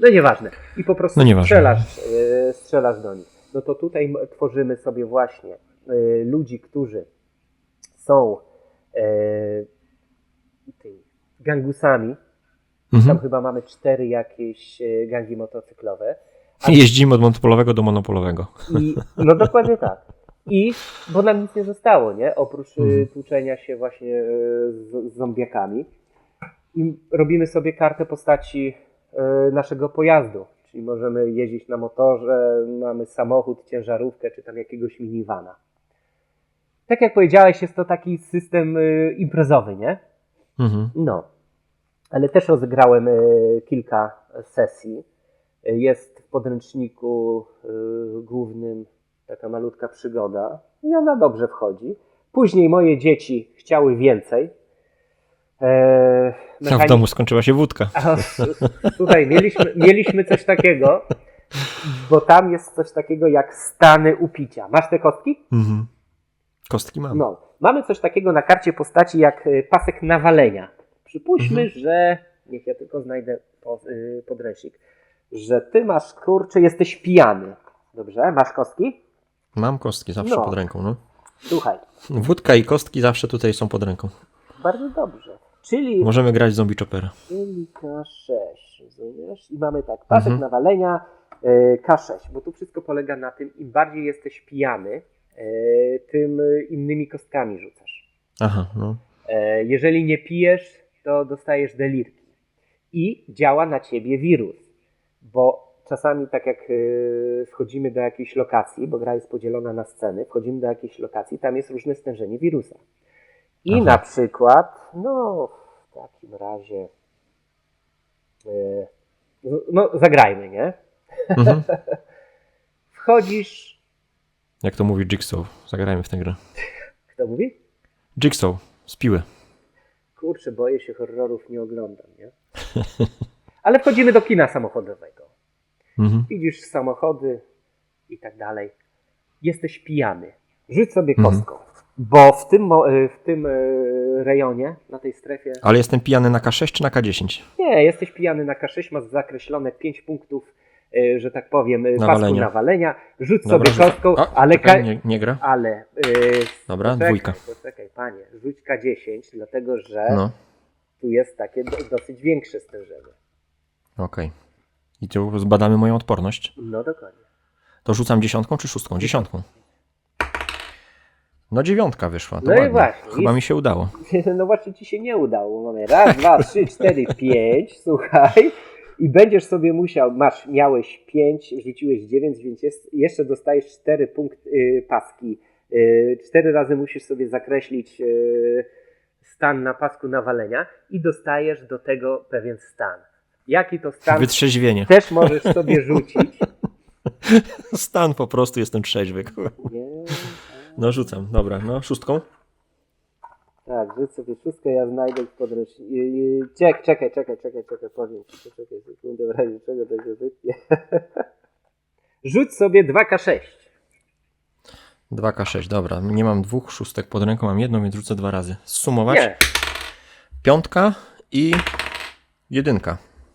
No nieważne. I po prostu strzelasz do nich. No to tutaj tworzymy sobie właśnie ludzi, którzy są tymi gangusami. Tam chyba mamy 4 jakieś gangi motocyklowe. Jeździmy od monopolowego do monopolowego. No dokładnie tak. Bo nam nic nie zostało, nie? Oprócz tłuczenia się właśnie z zombiakami. I robimy sobie kartę postaci naszego pojazdu. Czyli możemy jeździć na motorze, mamy samochód, ciężarówkę, czy tam jakiegoś minivana. Tak jak powiedziałeś, jest to taki system imprezowy, nie? Mhm. No. Ale też rozegrałem kilka sesji. Jest w podręczniku głównym taka malutka przygoda i ona dobrze wchodzi. Później moje dzieci chciały więcej. A w domu skończyła się wódka. Tutaj mieliśmy coś takiego, bo tam jest coś takiego jak stany upicia. Masz te kostki? Mhm. Kostki mam. No. Mamy coś takiego na karcie postaci jak pasek nawalenia. Przypuśćmy, że... Niech ja tylko znajdę podręcznik. Że ty masz, kurczę, jesteś pijany. Dobrze? Masz kostki? Mam kostki zawsze No. pod ręką. No. Słuchaj. Wódka i kostki zawsze tutaj są pod ręką. Bardzo dobrze. Czyli Możemy grać zombie choppera. K6, rozumiesz? I mamy tak, pasek nawalenia K6, bo tu wszystko polega na tym, im bardziej jesteś pijany, tym innymi kostkami rzucasz. Aha, no. Jeżeli nie pijesz, to dostajesz delirki. I działa na ciebie wirus, bo czasami tak jak wchodzimy do jakiejś lokacji, bo gra jest podzielona na sceny, wchodzimy do jakiejś lokacji, tam jest różne stężenie wirusa. I Aha. na przykład, no w takim razie, no zagrajmy, nie? Mhm. Wchodzisz, Jak to mówi Jigsaw. Zagrajmy w tę grę. kto mówi? Jigsaw. Z piły. Kurczę, boję się horrorów, nie oglądam, nie? Ale wchodzimy do kina samochodowego. Mhm. Widzisz samochody i tak dalej. Jesteś pijany. Rzuć sobie kostką. Bo w tym rejonie, na tej strefie... Ale jestem pijany na K6 czy na K10? Nie, jesteś pijany na K6, masz zakreślone 5 punktów, że tak powiem, pasku Nawalenia. nawalenia. Rzuć Dobra, sobie kostką, A, ale... czekaj, nie gra? Ale... Dobra, dwójka. Poczekaj, panie. Rzuć K10, dlatego że No, tu jest takie dosyć większe stężenie. okej. I tu zbadamy moją odporność. No dokładnie. To rzucam 10 czy 6? 10. No 9 wyszła. To No i ładnie. właśnie. Chyba mi się udało. No właśnie ci się nie udało. Mamy raz, dwa, 3, 4, 5, słuchaj. I będziesz sobie musiał, miałeś 5, rzuciłeś 9, więc jeszcze dostajesz 4 paski. 4 razy musisz sobie zakreślić stan na pasku nawalenia i dostajesz do tego pewien stan. Jaki to stan? Wytrzeźwienie. Też możesz sobie rzucić. Stan po prostu, jestem trzeźwy. Nie. No rzucam, dobra, no 6. Tak, rzuć sobie wszystko, ja znajdę w podręczniku. Czekaj, powiem ci, czekaj sekundę, w razie czego to się wytnie. Rzuć sobie 2K6. 2K6, dobra. Nie mam 2 szóstek pod ręką, mam jedną, więc rzucę 2 razy. Zsumować? Nie, 5 i 1.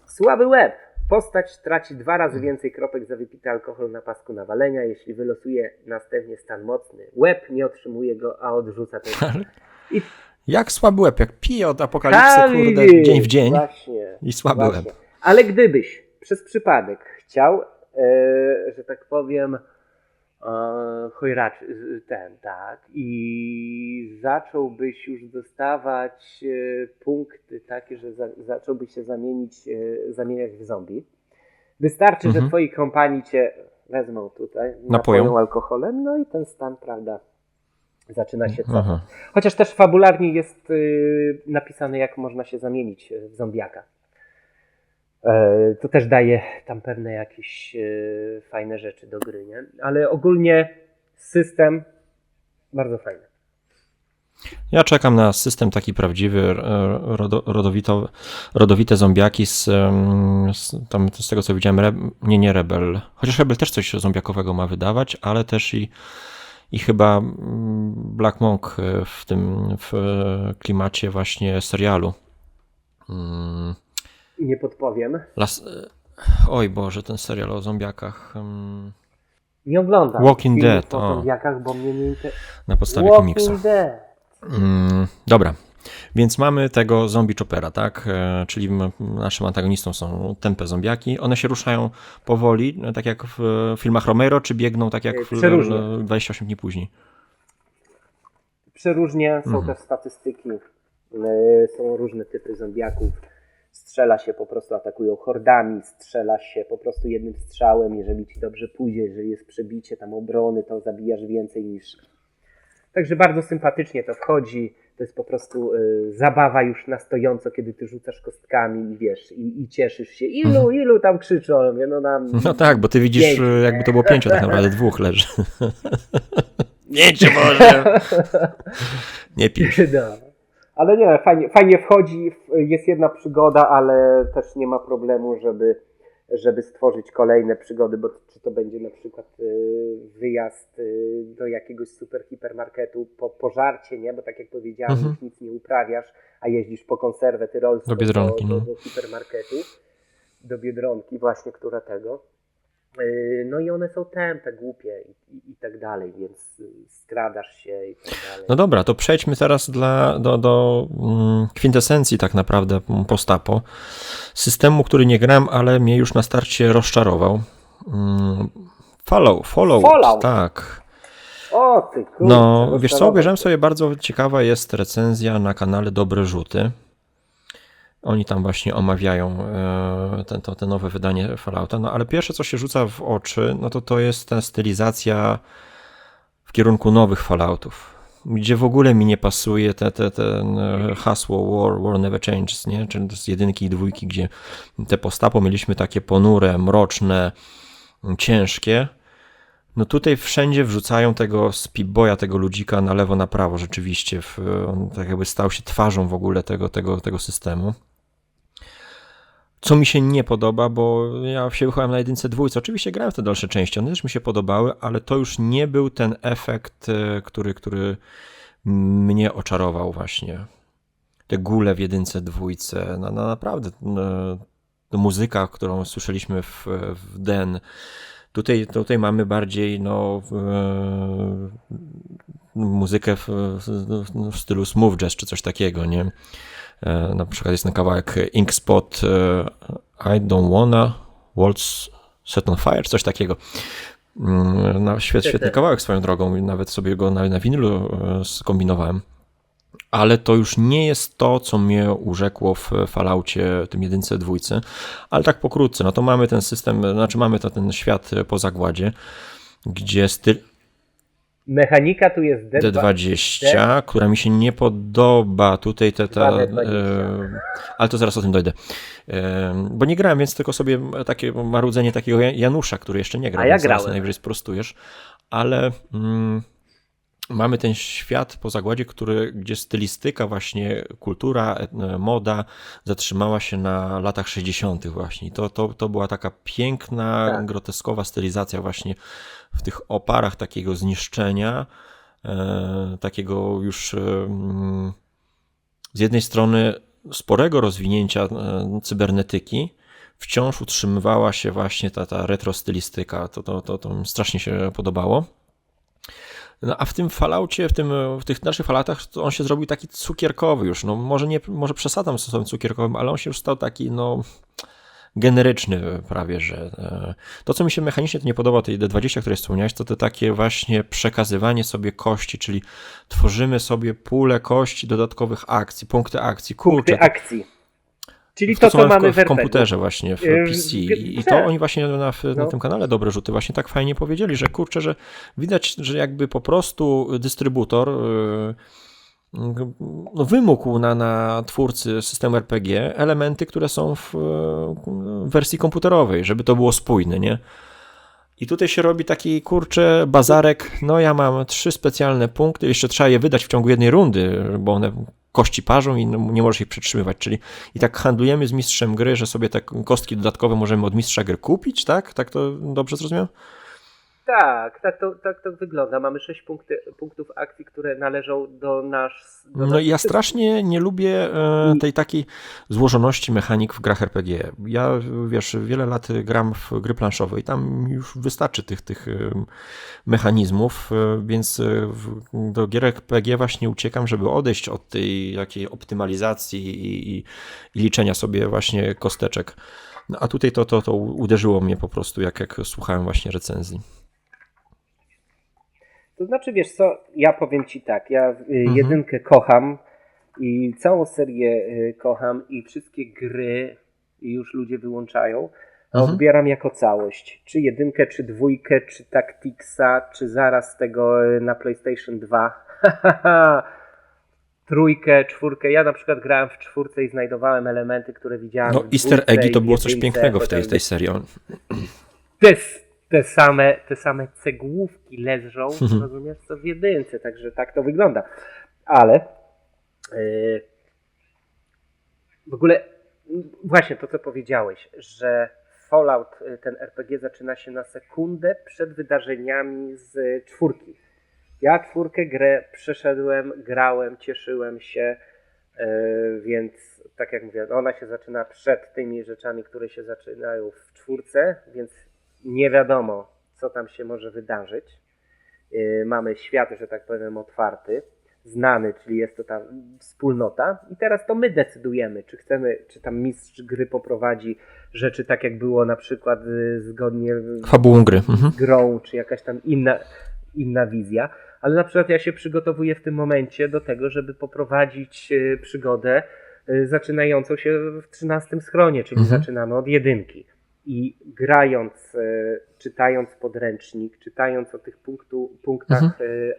słaby łeb. Postać traci 2 razy więcej kropek za wypity alkohol na pasku nawalenia, jeśli wylosuje następnie stan mocny. Łeb nie otrzymuje go, a odrzuca ten. I Jak słaby łeb, jak piję od apokalipsy, kurde, dzień w dzień Właśnie, i słaby łeb. Ale gdybyś przez przypadek chciał, że tak powiem, i zacząłbyś już dostawać punkty takie, że zacząłbyś się zamieniać w zombie. Wystarczy, że twoi kompanii cię wezmą tutaj, napoją alkoholem, no i ten stan, prawda, zaczyna się cofać. Aha. Chociaż też fabularnie jest napisane, jak można się zamienić w zombiaka. To też daje tam pewne jakieś fajne rzeczy do gry, nie? Ale ogólnie system bardzo fajny. Ja czekam na system taki prawdziwy, rodowite zombiaki z tego co widziałem, nie Rebel. Chociaż Rebel też coś zombiakowego ma wydawać, ale też i chyba Black Monk w klimacie właśnie serialu. Nie podpowiem. Oj Boże, ten serial o zombiakach. Nie oglądam Walking Dead, o o. zombiakach, bo mnie nie interesuje. Na podstawie komiksu. Walking Dead. Dobra, więc mamy tego zombie choppera, tak? Czyli naszym antagonistą są tępe zombiaki. One się ruszają powoli, tak jak w filmach Romero, czy biegną tak jak Przeróżnie. 28 dni później? Przeróżnie są też statystyki. Są różne typy zombiaków. Strzela się po prostu, atakują hordami, strzela się po prostu jednym strzałem. Jeżeli ci dobrze pójdzie, jeżeli jest przebicie tam obrony, to zabijasz więcej niż Także bardzo sympatycznie to wchodzi. To jest po prostu zabawa już na stojąco, kiedy ty rzucasz kostkami i wiesz, i cieszysz się. Ilu tam krzyczą. Mówię, no nam No tak, bo ty widzisz, pięć, jakby to było 5, tak naprawdę 2 leży. 5 może. Nie 5. No. Ale nie, fajnie wchodzi, jest jedna przygoda, ale też nie ma problemu, żeby stworzyć kolejne przygody, bo czy to będzie na przykład wyjazd do jakiegoś super hipermarketu po żarcie, nie? Bo tak jak powiedziałem, już nic nie uprawiasz, a jeździsz po konserwę tyrolską Do Biedronki, do hipermarketu, do Biedronki właśnie, która tego. No i one są tępe, głupie i tak dalej, więc skradasz się i tak dalej. No dobra, to przejdźmy teraz do kwintesencji tak naprawdę postapo. Systemu, który nie grałem, ale mnie już na starcie rozczarował. Fallout, tak. O ty kurczę. No, wiesz co, obejrzałem sobie, bardzo ciekawa jest recenzja na kanale Dobre Rzuty. Oni tam właśnie omawiają te nowe wydanie Fallouta, no ale pierwsze co się rzuca w oczy, no to jest ta stylizacja w kierunku nowych Falloutów, gdzie w ogóle mi nie pasuje ten hasło War Never Changes, nie? Czyli z 1 i 2, gdzie te postapo mieliśmy takie ponure, mroczne, ciężkie. No tutaj wszędzie wrzucają tego Speedboya, tego ludzika na lewo, na prawo rzeczywiście. On tak jakby stał się twarzą w ogóle tego systemu. Co mi się nie podoba, bo ja się wychowałem na 1, 2. Oczywiście grałem w te dalsze części, one też mi się podobały, ale to już nie był ten efekt, który mnie oczarował właśnie. Te góle w 1, 2. No naprawdę muzyka, którą słyszeliśmy w Den. Tutaj mamy bardziej muzykę w stylu smooth jazz czy coś takiego, nie? Na przykład jest ten kawałek Inkspot I Don't Wanna Waltz Set on Fire, coś takiego. No, świetny kawałek swoją drogą, nawet sobie go na winylu skombinowałem. Ale to już nie jest to, co mnie urzekło w Falloutie tym 1, 2, ale tak pokrótce, no to mamy ten system, znaczy mamy ten świat po zagładzie, gdzie styl mechanika tu jest D20, która mi się nie podoba. Tutaj ale to zaraz o tym dojdę. Bo nie grałem, więc tylko sobie takie marudzenie takiego Janusza, który jeszcze nie grał, a ja więc zaraz grałem. najwyżej sprostujesz. Ale mamy ten świat po zagładzie, gdzie stylistyka, właśnie kultura, moda zatrzymała się na latach 60. właśnie. To była taka piękna, groteskowa stylizacja właśnie w tych oparach takiego zniszczenia, takiego już z jednej strony sporego rozwinięcia cybernetyki, wciąż utrzymywała się właśnie ta retro stylistyka. To mi strasznie się podobało. No a w tym Falloutie, w tych dalszych Falloutach on się zrobił taki cukierkowy już. No może przesadzam z tym cukierkowym, ale on się już stał taki generyczny prawie, że to, co mi się mechanicznie nie podoba, tej D20, które wspomniałeś, to takie właśnie przekazywanie sobie kości, czyli tworzymy sobie pulę kości dodatkowych akcji, punkty akcji. Punkty akcji. Czyli to, co mamy w komputerze właśnie, w PC. I to oni właśnie na tym kanale Dobre Rzuty właśnie tak fajnie powiedzieli, że kurczę, że widać, że jakby po prostu dystrybutor wymógł na twórcy systemu RPG elementy, które są w wersji komputerowej, żeby to było spójne, nie? I tutaj się robi taki, kurczę, bazarek, no ja mam 3 specjalne punkty, jeszcze trzeba je wydać w ciągu jednej rundy, bo one kości parzą i nie możesz ich przytrzymywać, czyli i tak handlujemy z mistrzem gry, że sobie te kostki dodatkowe możemy od mistrza gry kupić, tak? Tak to dobrze zrozumiałem? Tak to wygląda. Mamy 6 punktów akcji, które należą do nas. No i ja strasznie nie lubię tej takiej złożoności mechanik w grach RPG. Ja, wiesz, wiele lat gram w gry planszowe i tam już wystarczy tych mechanizmów, więc do gier RPG właśnie uciekam, żeby odejść od tej jakiej optymalizacji i liczenia sobie właśnie kosteczek. No, a tutaj to uderzyło mnie po prostu, jak słuchałem właśnie recenzji. To znaczy, wiesz co, ja powiem ci tak, ja jedynkę kocham i całą serię kocham i wszystkie gry już ludzie wyłączają, odbieram jako całość. Czy jedynkę, czy dwójkę, czy Tacticsa, czy zaraz tego na PlayStation 2 Trójkę, czwórkę. Ja na przykład grałem w czwórce i znajdowałem elementy, które widziałem No w easter dwójce eggi to i było coś jedynce, pięknego w tej chociażby serii. te same cegłówki leżą, rozumiesz, co w jedynce, także tak to wygląda. Ale w ogóle właśnie to, co powiedziałeś, że Fallout, ten RPG zaczyna się na sekundę przed wydarzeniami z czwórki. Ja czwórkę grę przeszedłem, grałem, cieszyłem się, więc tak jak mówię, ona się zaczyna przed tymi rzeczami, które się zaczynają w czwórce, więc nie wiadomo, co tam się może wydarzyć. Mamy świat, że tak powiem, otwarty, znany, czyli jest to ta wspólnota i teraz to my decydujemy, czy chcemy, czy tam mistrz gry poprowadzi rzeczy tak, jak było na przykład zgodnie Fabułą gry. z grą, czy jakaś tam inna wizja. Ale na przykład ja się przygotowuję w tym momencie do tego, żeby poprowadzić przygodę zaczynającą się w 13 schronie, czyli zaczynamy od jedynki. I grając, czytając podręcznik, czytając o tych punktach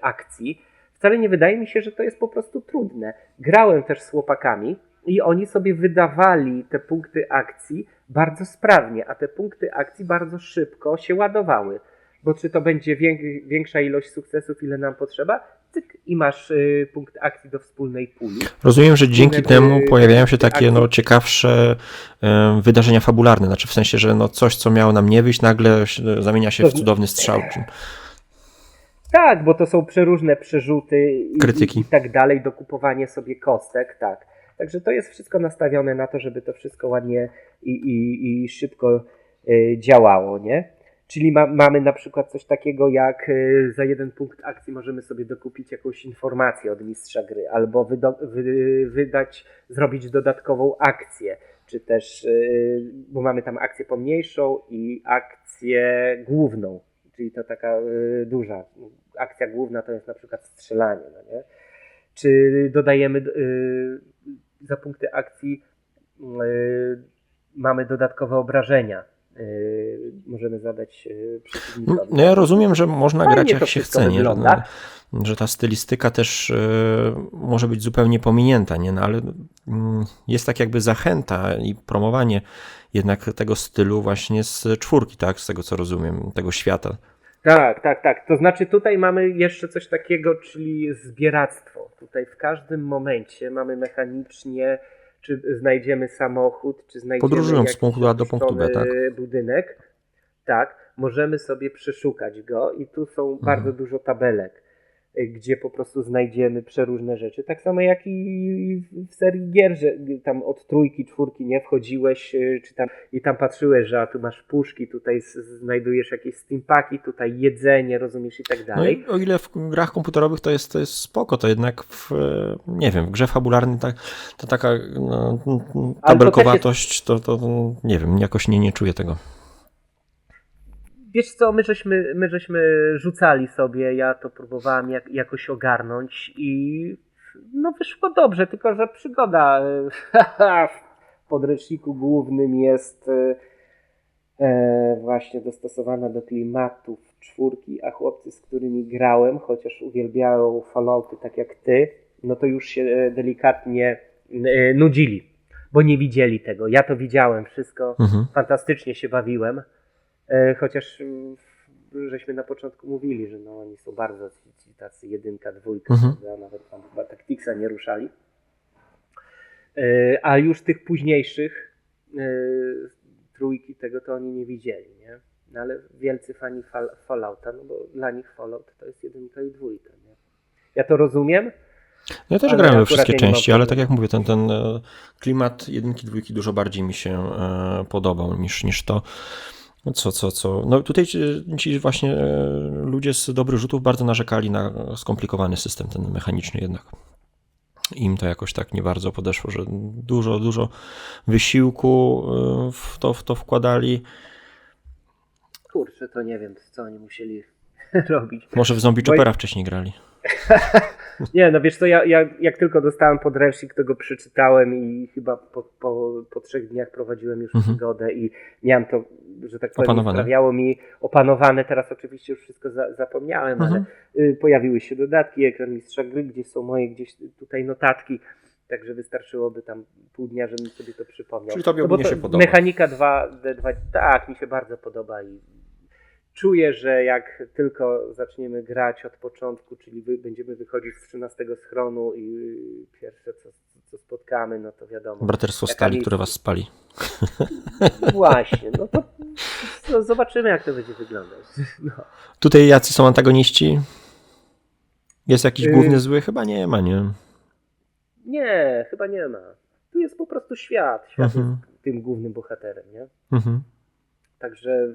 akcji, wcale nie wydaje mi się, że to jest po prostu trudne. Grałem też z chłopakami i oni sobie wydawali te punkty akcji bardzo sprawnie, a te punkty akcji bardzo szybko się ładowały. Bo czy to będzie większa ilość sukcesów, ile nam potrzeba, cyk, i masz punkt akcji do wspólnej puli. Rozumiem, że dzięki temu pojawiają się takie ciekawsze wydarzenia fabularne, znaczy w sensie, że coś, co miało nam nie wyjść, nagle zamienia się w cudowny strzał. Tak, bo to są przeróżne przerzuty Krytyki. i tak dalej, dokupowanie sobie kostek, tak. Także to jest wszystko nastawione na to, żeby to wszystko ładnie i szybko działało, nie? Czyli mamy na przykład coś takiego jak za jeden punkt akcji możemy sobie dokupić jakąś informację od mistrza gry, albo zrobić dodatkową akcję, czy też, bo mamy tam akcję pomniejszą i akcję główną, czyli to taka duża. Akcja główna to jest na przykład strzelanie, no nie? Czy dodajemy za punkty akcji mamy dodatkowe obrażenia. Możemy zadać przeciwnikowi. No ja rozumiem, że można Fajnie grać jak to się wszystko chce, nie? wygląda. Że ta stylistyka też może być zupełnie pominięta, nie? No ale jest tak jakby zachęta i promowanie jednak tego stylu właśnie z czwórki, tak? Z tego co rozumiem, tego świata. Tak. To znaczy tutaj mamy jeszcze coś takiego, czyli zbieractwo. Tutaj w każdym momencie mamy mechanicznie, czy znajdziemy samochód, czy znajdziemy Podróżując jakiś z punktu A do punktu B, tak? budynek. Tak, możemy sobie przeszukać go i tu są bardzo dużo tabelek, gdzie po prostu znajdziemy przeróżne rzeczy. Tak samo jak i w serii gier, że tam od trójki, czwórki nie wchodziłeś, czy tam i tam patrzyłeś, że a tu masz puszki, tutaj znajdujesz jakieś steampaki, tutaj jedzenie, rozumiesz, i tak dalej. No i o ile w grach komputerowych to jest spoko, to jednak nie wiem, w grze fabularnej to taka tabelkowatość, to nie wiem, jakoś nie czuję tego. Wiesz co, my żeśmy rzucali sobie, ja to próbowałem jakoś ogarnąć i no wyszło dobrze, tylko że przygoda w podręczniku głównym jest właśnie dostosowana do klimatów czwórki, a chłopcy, z którymi grałem, chociaż uwielbiają Fallouty tak jak ty, no to już się delikatnie nudzili, bo nie widzieli tego. Ja to widziałem wszystko, fantastycznie się bawiłem. Chociaż żeśmy na początku mówili, że no oni są bardzo tacy jedynka, dwójka, nawet tam chyba Tacticsa nie ruszali. A już tych późniejszych trójki tego to oni nie widzieli, nie? No ale wielcy fani Fallouta, no bo dla nich Fallout to jest jedynka i dwójka, nie? Ja to rozumiem. Ja też grałem we wszystkie części, ale tak jak mówię, ten klimat jedynki, dwójki dużo bardziej mi się podobał niż to. No tutaj ci właśnie ludzie z dobrych rzutów bardzo narzekali na skomplikowany system ten mechaniczny jednak. Im to jakoś tak nie bardzo podeszło, że dużo wysiłku w to wkładali. Kurczę, to nie wiem, co oni musieli robić. Może w Zombie Choppera wcześniej grali. Nie, no wiesz co, ja jak tylko dostałem podręcznik, to go przeczytałem i chyba po 3 dniach prowadziłem już przygodę i miałem to, że tak powiem, Opanowane. sprawiało mi opanowane. Teraz oczywiście już wszystko zapomniałem, ale pojawiły się dodatki, ekran mistrza gry, gdzie są moje gdzieś tutaj notatki, także wystarczyłoby tam pół dnia, żebym sobie to przypomniał. Czyli tobie No bo ogólnie to się podoba. Mechanika 2D2, tak, mi się bardzo podoba i czuję, że jak tylko zaczniemy grać od początku, czyli będziemy wychodzić z 13 schronu i pierwsze co spotkamy, no to wiadomo. Braterstwo jaka Stali, mi- które was spali. Właśnie, no to zobaczymy jak to będzie wyglądać. No. Tutaj jacy są antagoniści? Jest jakiś główny zły? Chyba nie ma, nie? Nie, chyba nie ma. Tu jest po prostu świat. Świat jest tym głównym bohaterem, nie? Także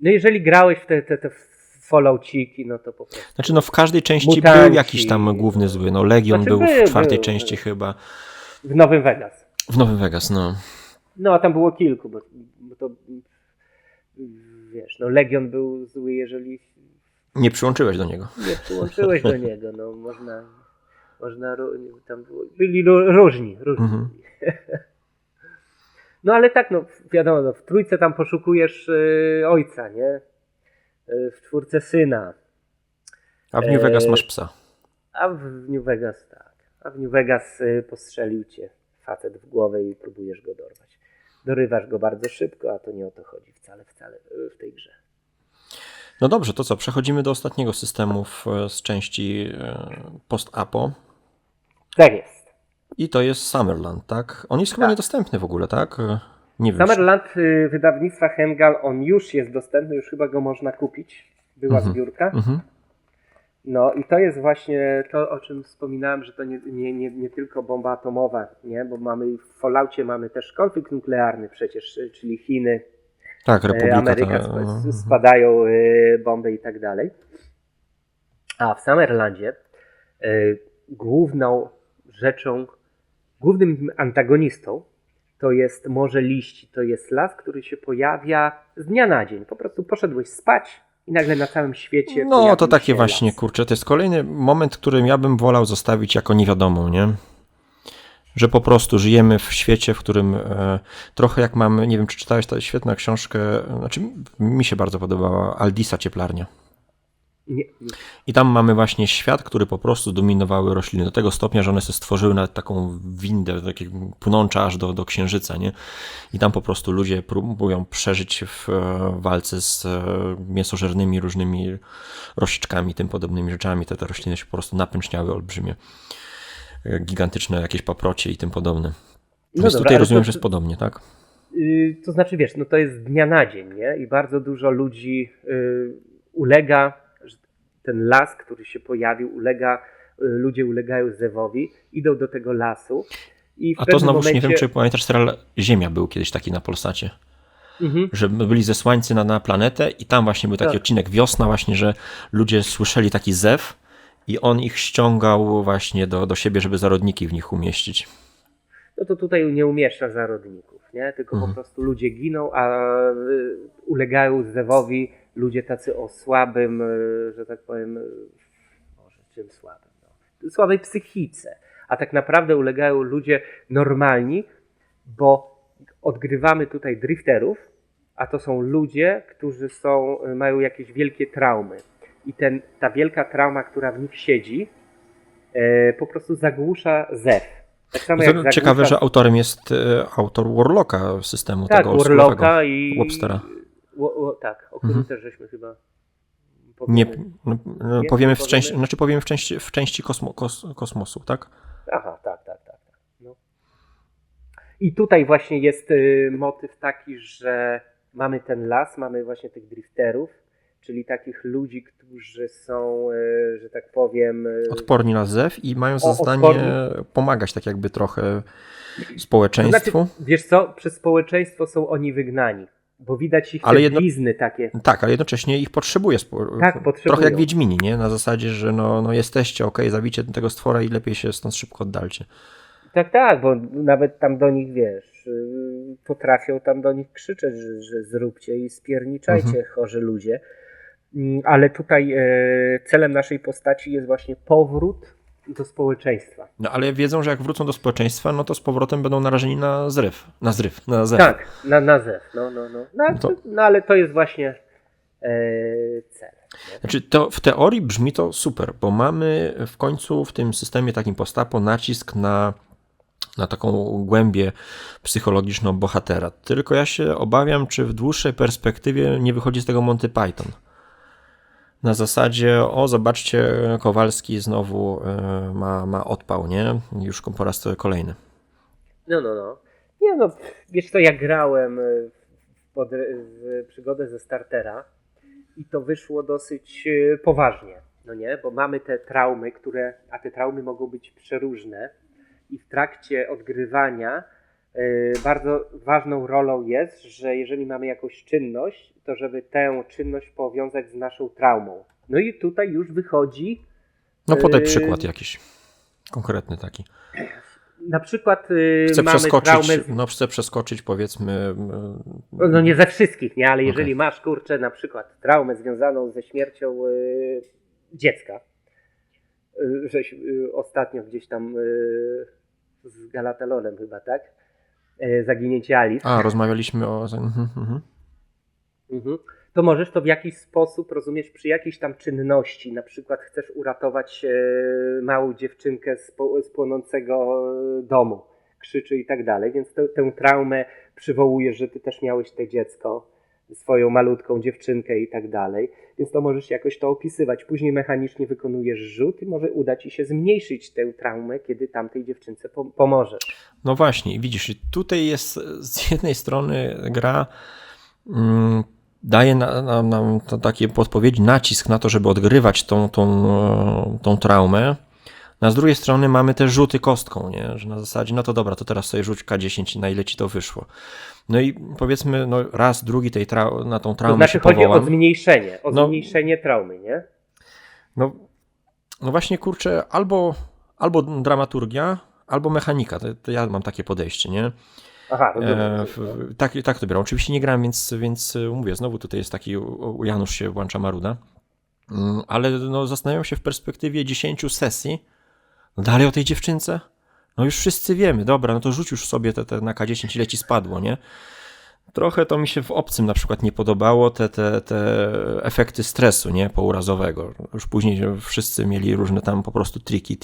no jeżeli grałeś w te Fallouciki, no to po prostu. Znaczy no w każdej części Mutanci. był jakiś tam główny zły. No Legion Znaczy był w był, 4. był. części chyba. W Nowym Vegas. W Nowym Vegas, no. No, a tam było kilku, bo to wiesz, no Legion był zły, jeżeli Nie przyłączyłeś do niego. nie przyłączyłeś do niego, no można tam byli różni. No ale tak, no wiadomo, no, w 3 tam poszukujesz ojca, nie? W 4 syna. A w New Vegas masz psa. A w New Vegas tak. A w New Vegas postrzelił cię facet w głowę i próbujesz go dorwać. Dorywasz go bardzo szybko, a to nie o to chodzi wcale w tej grze. No dobrze, to co? Przechodzimy do ostatniego systemu z części post-apo. Tak jest. I to jest Summerland, tak? On jest chyba Tak. niedostępny w ogóle, tak? Nie wiem. Summerland wydawnictwa Hengal, on już jest dostępny, już chyba go można kupić. Była zbiórka. No i to jest właśnie to, o czym wspominałem, że to nie tylko bomba atomowa, nie? Bo w Falloutie mamy też konflikt nuklearny przecież, czyli Chiny, Tak, Republika. Ameryka, spadają bomby i tak dalej. A w Summerlandzie główną rzeczą, głównym antagonistą to jest Morze Liści, to jest las, który się pojawia z dnia na dzień. Po prostu poszedłeś spać i nagle na całym świecie No pojawił to takie się właśnie, las. kurczę, to jest kolejny moment, którym ja bym wolał zostawić jako niewiadomą, nie? Że po prostu żyjemy w świecie, w którym trochę jak mamy, nie wiem, czy czytałeś tę świetną książkę, znaczy mi się bardzo podobała, Aldisa Cieplarnia. Nie. I tam mamy właśnie świat, który po prostu dominowały rośliny do tego stopnia, że one sobie stworzyły nawet taką windę, takie pnącza aż do księżyca, nie? I tam po prostu ludzie próbują przeżyć w walce z mięsożernymi różnymi rośczkami, tym podobnymi rzeczami. Te rośliny się po prostu napęczniały olbrzymie, gigantyczne jakieś paprocie i tym podobne. No Więc dobra, tutaj ale rozumiem, to- że jest podobnie, tak? To znaczy, wiesz, no to jest z dnia na dzień, nie? I bardzo dużo ludzi ulega, że ten las, który się pojawił, ludzie ulegają zewowi, idą do tego lasu i w A to pewnym znowuż momencie... nie wiem, czy pamiętasz serial Ziemia był kiedyś taki na Polsacie. Że byli zesłańcy na planetę i tam właśnie był taki Tak. odcinek Wiosna właśnie, że ludzie słyszeli taki zew i on ich ściągał właśnie do siebie, żeby zarodniki w nich umieścić. No to tutaj nie umieszcza zarodników, nie? Tylko po prostu ludzie giną, a ulegają zewowi ludzie tacy o słabym, że tak powiem, może czym słabym? No, słabej psychice. A tak naprawdę ulegają ludzie normalni, bo odgrywamy tutaj drifterów, a to są ludzie, którzy mają jakieś wielkie traumy. I ta wielka trauma, która w nich siedzi, po prostu zagłusza zew. Tak samo jak zagłusza... Ciekawe, że autorem jest autor Warlocka systemu Tak, tego Warlocka oldschoolowego, i... Webstera. Tak, o którym też żeśmy chyba... Nie, powiemy. powiemy powiemy? powiemy w części kosmosu, tak? Aha, tak. No. I tutaj właśnie jest motyw taki, że mamy ten las, mamy właśnie tych drifterów, czyli takich ludzi, którzy są, że tak powiem... Odporni na zew i mają za zadanie odporni. pomagać tak jakby trochę społeczeństwu. To znaczy, wiesz co, przez społeczeństwo są oni wygnani, bo widać ich Ale te blizny takie. Tak, ale jednocześnie ich potrzebuje. Tak, Trochę potrzebują. jak Wiedźmini, nie? Na zasadzie, że no jesteście, okej, zabicie tego stwora i lepiej się stąd szybko oddalcie. Tak, bo nawet tam do nich, wiesz, potrafią tam do nich krzyczeć, że zróbcie i spierniczajcie, chorzy ludzie. Ale tutaj celem naszej postaci jest właśnie powrót do społeczeństwa. No ale wiedzą, że jak wrócą do społeczeństwa, no to z powrotem będą narażeni na zew. Tak, na zew. No, ale to jest właśnie cel. Nie? Znaczy, to w teorii brzmi to super, bo mamy w końcu w tym systemie takim postapo nacisk na taką głębię psychologiczną bohatera. Tylko ja się obawiam, czy w dłuższej perspektywie nie wychodzi z tego Monty Python. Na zasadzie, zobaczcie, Kowalski znowu ma odpał, nie? Już po raz kolejny. No. Nie no, wiesz co, ja grałem w przygodę ze startera i to wyszło dosyć poważnie, no nie? Bo mamy te traumy, a te traumy mogą być przeróżne i w trakcie odgrywania bardzo ważną rolą jest, że jeżeli mamy jakąś czynność, to żeby tę czynność powiązać z naszą traumą. No i tutaj już wychodzi... No podaj przykład jakiś, konkretny taki. Na przykład chcę przeskoczyć, powiedzmy... No nie ze wszystkich, nie? Ale jeżeli masz, na przykład traumę związaną ze śmiercią dziecka, żeś ostatnio gdzieś tam z Galatalonem chyba, tak? Zaginięcie Alice. Rozmawialiśmy o... To możesz to w jakiś sposób, rozumiesz, przy jakiejś tam czynności, na przykład chcesz uratować małą dziewczynkę z płonącego domu, krzyczy i tak dalej, więc tę traumę przywołujesz, że ty też miałeś te dziecko, swoją malutką dziewczynkę i tak dalej, więc to możesz jakoś to opisywać. Później mechanicznie wykonujesz rzut i może uda ci się zmniejszyć tę traumę, kiedy tamtej dziewczynce pomożesz. No właśnie, widzisz, tutaj jest z jednej strony gra... daje nam takie podpowiedzi, nacisk na to, żeby odgrywać tą traumę. A z drugiej strony mamy te rzuty kostką, nie? Że na zasadzie, no to dobra, to teraz sobie rzuć K10, na ile ci to wyszło. No i powiedzmy, raz, drugi na tą traumę to znaczy się powołam. Chodzi o zmniejszenie, zmniejszenie traumy, nie? No właśnie, kurczę, albo dramaturgia, albo mechanika. To ja mam takie podejście, nie? Aha, tak to biorę. Oczywiście nie gram, więc mówię, znowu tutaj jest taki, u Janusz się włącza maruda, ale zastanawiam się w perspektywie 10 sesji, dalej o tej dziewczynce, już wszyscy wiemy, dobra, no to rzuć już sobie te na K10, ile ci spadło, nie? Trochę to mi się w Obcym na przykład nie podobało, te efekty stresu, nie, pourazowego. Już później wszyscy mieli różne tam po prostu triki.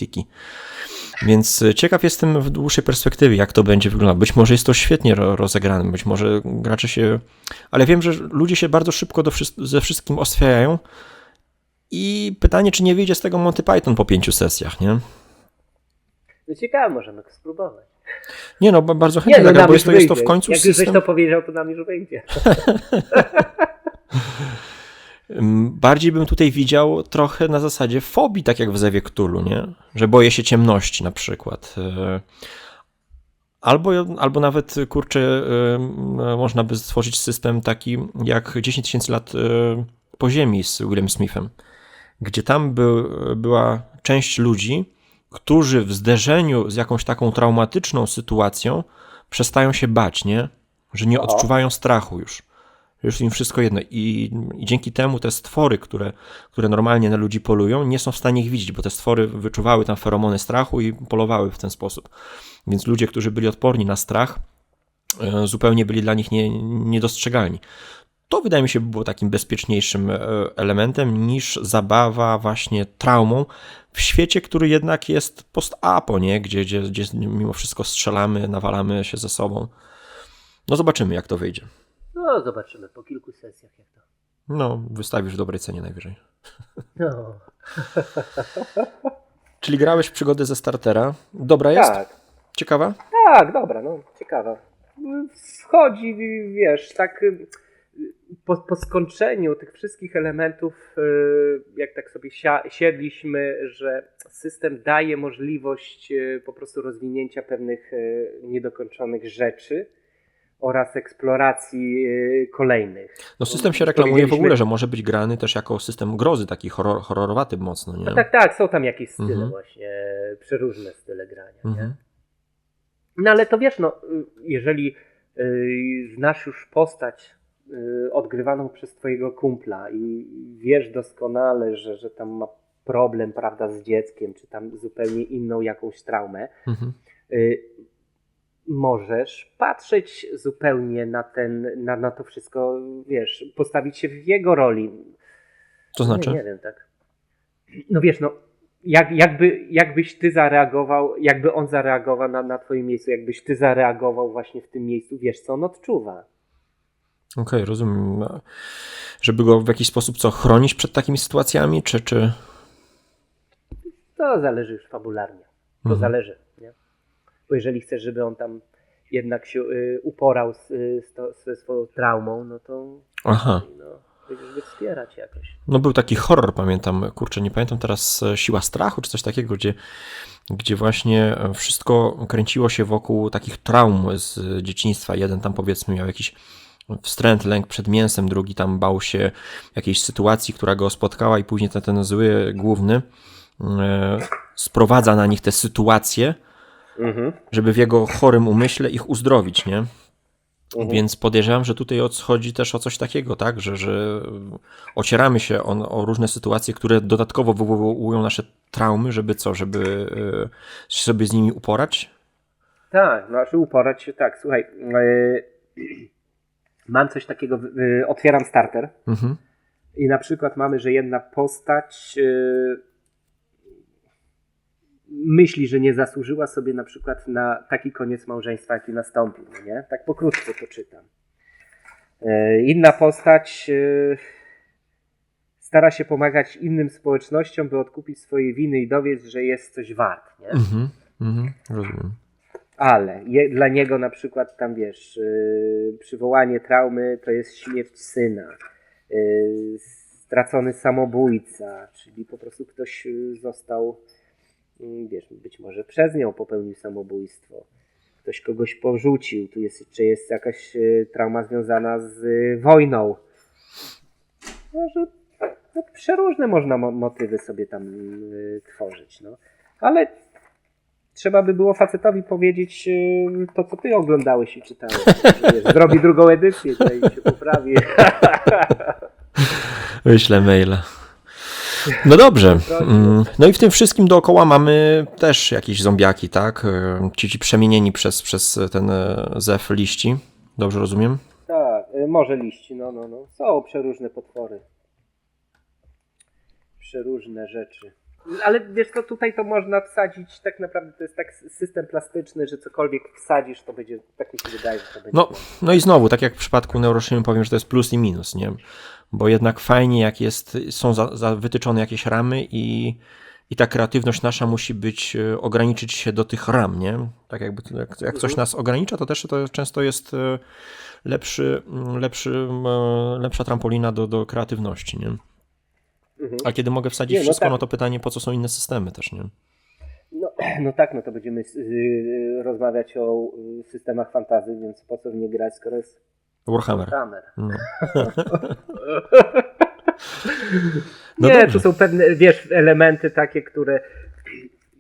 Więc ciekaw jestem w dłuższej perspektywie, jak to będzie wyglądało. Być może jest to świetnie rozegrane, być może gracze się... Ale wiem, że ludzie się bardzo szybko ze wszystkim oswajają i pytanie, czy nie wyjdzie z tego Monty Python po 5 sesjach, nie? No ciekawe, możemy to spróbować. Nie, bardzo chętnie, bo jest to w końcu jak system... Jak żeś to powiedział, to nam już wyjdzie. Bardziej bym tutaj widział trochę na zasadzie fobii, tak jak w Zewie Cthulhu, nie? Że boję się ciemności na przykład. Albo nawet, kurczę, można by stworzyć system taki jak 10 000 lat po ziemi z Willem Smithem, gdzie tam była część ludzi, którzy w zderzeniu z jakąś taką traumatyczną sytuacją przestają się bać, nie? Że nie odczuwają strachu już. Już im wszystko jedno. I dzięki temu te stwory, które normalnie na ludzi polują, nie są w stanie ich widzieć, bo te stwory wyczuwały tam feromony strachu i polowały w ten sposób. Więc ludzie, którzy byli odporni na strach, zupełnie byli dla nich niedostrzegalni. To wydaje mi się było takim bezpieczniejszym elementem niż zabawa właśnie traumą w świecie, który jednak jest post-apo, nie? Gdzie mimo wszystko strzelamy, nawalamy się ze sobą. No zobaczymy, jak to wyjdzie. No zobaczymy po kilku sesjach jak to. No, wystawisz w dobrej cenie najwyżej. No. Czyli grałeś w przygodę ze startera. Dobra jest? Tak. Ciekawa? Tak, dobra, ciekawa. Wchodzi, wiesz, tak po skończeniu tych wszystkich elementów, jak tak sobie siedliśmy, że system daje możliwość po prostu rozwinięcia pewnych niedokończonych rzeczy oraz eksploracji kolejnych. No system się reklamuje w ogóle, że może być grany też jako system grozy, taki horrorowaty mocno, nie? No tak, są tam jakieś style właśnie, przeróżne style grania, nie? No ale to wiesz, jeżeli znasz już postać odgrywaną przez twojego kumpla i wiesz doskonale, że tam ma problem, prawda, z dzieckiem, czy tam zupełnie inną jakąś traumę, możesz patrzeć zupełnie na to wszystko, wiesz, postawić się w jego roli. To znaczy? Nie wiem, tak. No wiesz, no jakbyś ty zareagował, jakby on zareagował na twoim miejscu, jakbyś ty zareagował właśnie w tym miejscu, wiesz co on odczuwa. Okej, rozumiem. Żeby go w jakiś sposób chronić przed takimi sytuacjami, czy... To zależy już fabularnie. To zależy, nie? Bo jeżeli chcesz, żeby on tam jednak się uporał ze swoją traumą, no to będziesz go wspierać jakoś. No był taki horror, pamiętam, kurczę, nie pamiętam teraz, Siła strachu, czy coś takiego, gdzie właśnie wszystko kręciło się wokół takich traum z dzieciństwa. Jeden tam powiedzmy miał jakiś wstręt, lęk przed mięsem, drugi tam bał się jakiejś sytuacji, która go spotkała i później ten zły główny sprowadza na nich te sytuacje, żeby w jego chorym umyśle ich uzdrowić, nie? Więc podejrzewam, że tutaj chodzi też o coś takiego, tak? Że ocieramy się o różne sytuacje, które dodatkowo wywołują nasze traumy, żeby sobie z nimi uporać? Tak, znaczy uporać się, tak. Słuchaj, mam coś takiego, otwieram starter i na przykład mamy, że jedna postać myśli, że nie zasłużyła sobie na przykład na taki koniec małżeństwa, jaki nastąpił, nie? Tak pokrótce to czytam. Inna postać stara się pomagać innym społecznościom, by odkupić swoje winy i dowiedz, że jest coś wart, nie? Rozumiem. Ale dla niego na przykład tam, wiesz, przywołanie traumy to jest śmierć syna, stracony samobójca, czyli po prostu ktoś został, wiesz, być może przez nią popełnił samobójstwo, ktoś kogoś porzucił, tu jest jakaś trauma związana z wojną. Może przeróżne można motywy sobie tam tworzyć, no. Ale trzeba by było facetowi powiedzieć to, co ty oglądałeś i czytałeś. Wiesz, zrobi drugą edycję, tutaj się poprawi. Wyślę maila. No dobrze. No i w tym wszystkim dookoła mamy też jakieś zombiaki, tak? Ci przemienieni przez ten zew liści. Dobrze rozumiem? Tak, może liści, no. Są przeróżne potwory. Przeróżne rzeczy. Ale wiesz co, tutaj to można wsadzić, tak naprawdę to jest tak system plastyczny, że cokolwiek wsadzisz, to będzie, tak mi się wydaje, że to będzie. No i znowu, tak jak w przypadku Neuroshimy powiem, że to jest plus i minus, nie? Bo jednak fajnie jak są wytyczone jakieś ramy i ta kreatywność nasza musi ograniczyć się do tych ram, nie? Tak jakby jak coś nas ogranicza, to też to często jest lepsza trampolina do kreatywności, nie? A kiedy mogę wsadzić wszystko, no to pytanie, po co są inne systemy też, nie? No tak, no to będziemy rozmawiać o systemach fantasy, więc po co w nie grać, skoro jest Warhammer. No. Nie, to są pewne, wiesz, elementy takie, które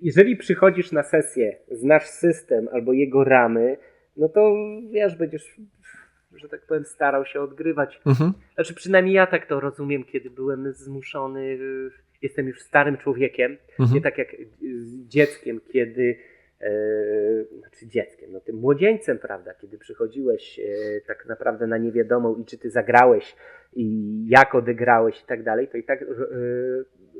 jeżeli przychodzisz na sesję, znasz system albo jego ramy, no to wiesz, będziesz, że tak powiem, starał się odgrywać. Znaczy przynajmniej ja tak to rozumiem, kiedy byłem zmuszony, jestem już starym człowiekiem, nie tak jak dzieckiem, kiedy dzieckiem, no tym młodzieńcem, prawda, kiedy przychodziłeś tak naprawdę na niewiadomą i czy ty zagrałeś i jak odegrałeś i tak dalej, to i tak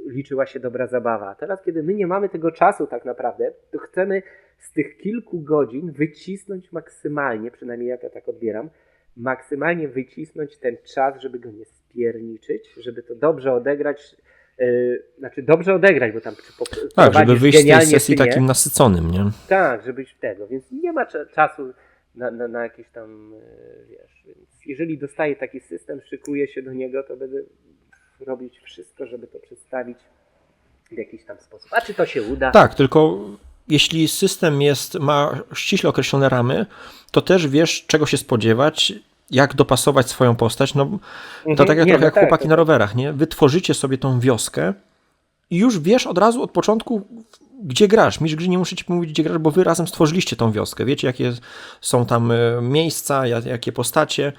liczyła się dobra zabawa. A teraz, kiedy my nie mamy tego czasu tak naprawdę, to chcemy z tych kilku godzin wycisnąć maksymalnie, przynajmniej ja to tak odbieram, maksymalnie wycisnąć ten czas, żeby go nie spierniczyć, żeby to dobrze odegrać, dobrze odegrać, bo tam tak, żeby wyjść z tej sesji takim nasyconym, nie? Tak, żebyś tego, więc nie ma czasu na jakieś tam, wiesz, więc jeżeli dostaję taki system, szykuję się do niego, to będę robić wszystko, żeby to przedstawić w jakiś tam sposób. A czy to się uda? Tak, tylko jeśli system ma ściśle określone ramy, to też wiesz, czego się spodziewać, jak dopasować swoją postać. No, to tak jak chłopaki na rowerach, nie? Wy tworzycie sobie tą wioskę i już wiesz od razu, od początku, gdzie grasz. Mistrz gry nie musi ci mówić, gdzie grasz, bo wy razem stworzyliście tą wioskę. Wiecie, jakie są tam miejsca, jakie postacie.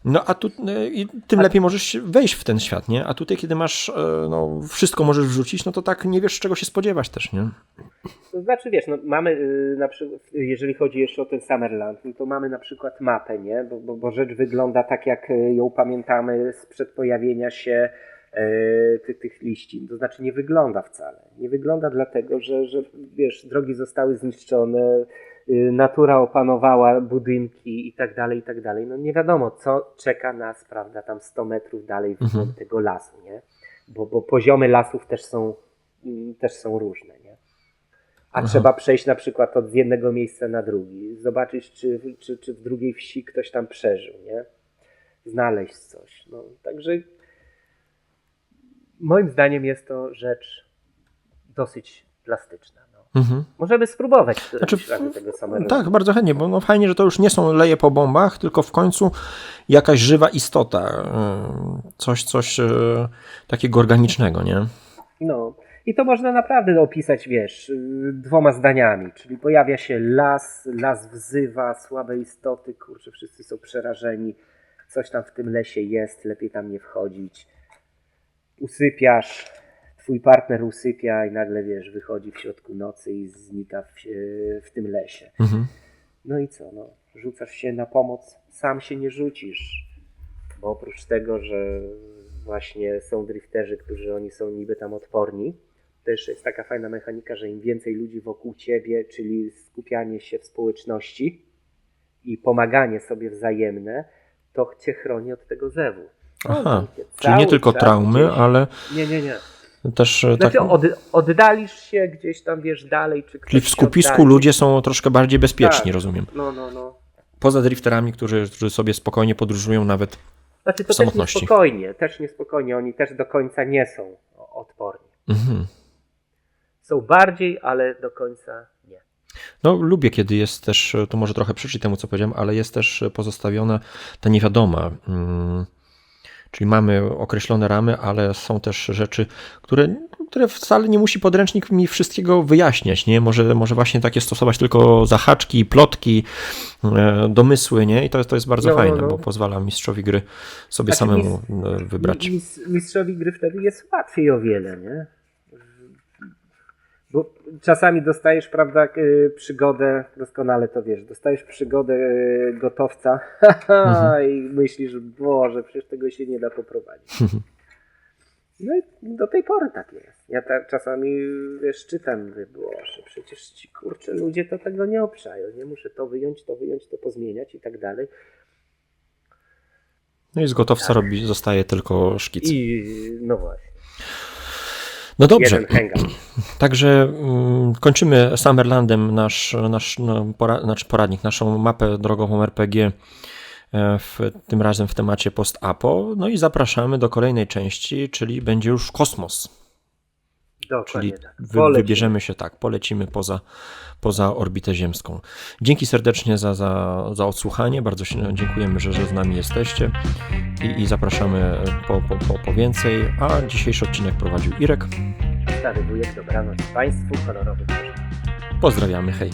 No a tu i tym lepiej możesz wejść w ten świat, nie? A tutaj, kiedy masz, no, wszystko możesz wrzucić, no to tak nie wiesz, czego się spodziewać też, nie? To znaczy, wiesz, no mamy na przykład, jeżeli chodzi jeszcze o ten Summerland, no to mamy na przykład mapę, nie? Bo rzecz wygląda tak, jak ją pamiętamy sprzed pojawienia się tych liści. To znaczy nie wygląda wcale. Nie wygląda dlatego, że wiesz, drogi zostały zniszczone, natura opanowała budynki i tak dalej, i tak dalej. No nie wiadomo, co czeka nas, prawda, tam 100 metrów dalej w głąb tego lasu, nie? Bo poziomy lasów też są różne, nie? A trzeba przejść na przykład z jednego miejsca na drugi, zobaczyć, czy w drugiej wsi ktoś tam przeżył, nie? Znaleźć coś. No, także moim zdaniem jest to rzecz dosyć plastyczna. No. Możemy spróbować tego samego. Tak, bardzo chętnie, bo no fajnie, że to już nie są leje po bombach, tylko w końcu jakaś żywa istota, coś takiego organicznego, nie? No i to można naprawdę opisać, wiesz, 2 zdaniami, czyli pojawia się las wzywa, słabe istoty, kurczę, wszyscy są przerażeni, coś tam w tym lesie jest, lepiej tam nie wchodzić. Usypiasz, twój partner usypia i nagle, wiesz, wychodzi w środku nocy i znika w tym lesie. No i co, no, rzucasz się na pomoc, sam się nie rzucisz, bo oprócz tego, że właśnie są drifterzy, którzy oni są niby tam odporni, to jeszcze jest taka fajna mechanika, że im więcej ludzi wokół ciebie, czyli skupianie się w społeczności i pomaganie sobie wzajemne, to cię chroni od tego zewu. Aha, czyli nie tylko traumy, gdzieś, ale nie. też Znaczy tak. oddalisz się gdzieś tam, wiesz, dalej. Czy ktoś Czyli w się skupisku oddali. ludzie są troszkę bardziej bezpieczni, Tak. rozumiem. No. Poza drifterami, którzy sobie spokojnie podróżują nawet Znaczy w to samotności. też niespokojnie, oni też do końca nie są odporni. Mhm. Są bardziej, ale do końca nie. No lubię, kiedy jest też, to może trochę przeczyć temu, co powiedziałem, ale jest też pozostawiona ta niewiadoma. Czyli mamy określone ramy, ale są też rzeczy, które wcale nie musi podręcznik mi wszystkiego wyjaśniać, nie? Może właśnie takie stosować tylko zahaczki, plotki, domysły, nie? I to jest bardzo fajne, bo pozwala mistrzowi gry sobie samemu wybrać. Mistrzowi gry wtedy jest łatwiej o wiele, nie? Bo czasami dostajesz, prawda, przygodę, doskonale to wiesz, dostajesz przygodę gotowca i myślisz, Boże, przecież tego się nie da poprowadzić. No i do tej pory tak jest. Ja czasami, wiesz, czytam, Boże, przecież ci kurczę ludzie to tego nie obszają, nie muszę to wyjąć, to pozmieniać i tak dalej. No i z gotowca zostaje tylko szkic. No właśnie. No dobrze, Jeden hangout. Także kończymy Summerlandem nasz poradnik, naszą mapę drogową RPG, tym razem w temacie post-apo. No i zapraszamy do kolejnej części, czyli będzie już kosmos. Dokładnie Czyli tak. wybierzemy się polecimy poza orbitę ziemską. Dzięki serdecznie za odsłuchanie, bardzo się dziękujemy, że z nami jesteście i zapraszamy po więcej, a dzisiejszy odcinek prowadził Irek. Stary wujek, dobranoc Państwu, kolorowych. Pozdrawiamy, hej.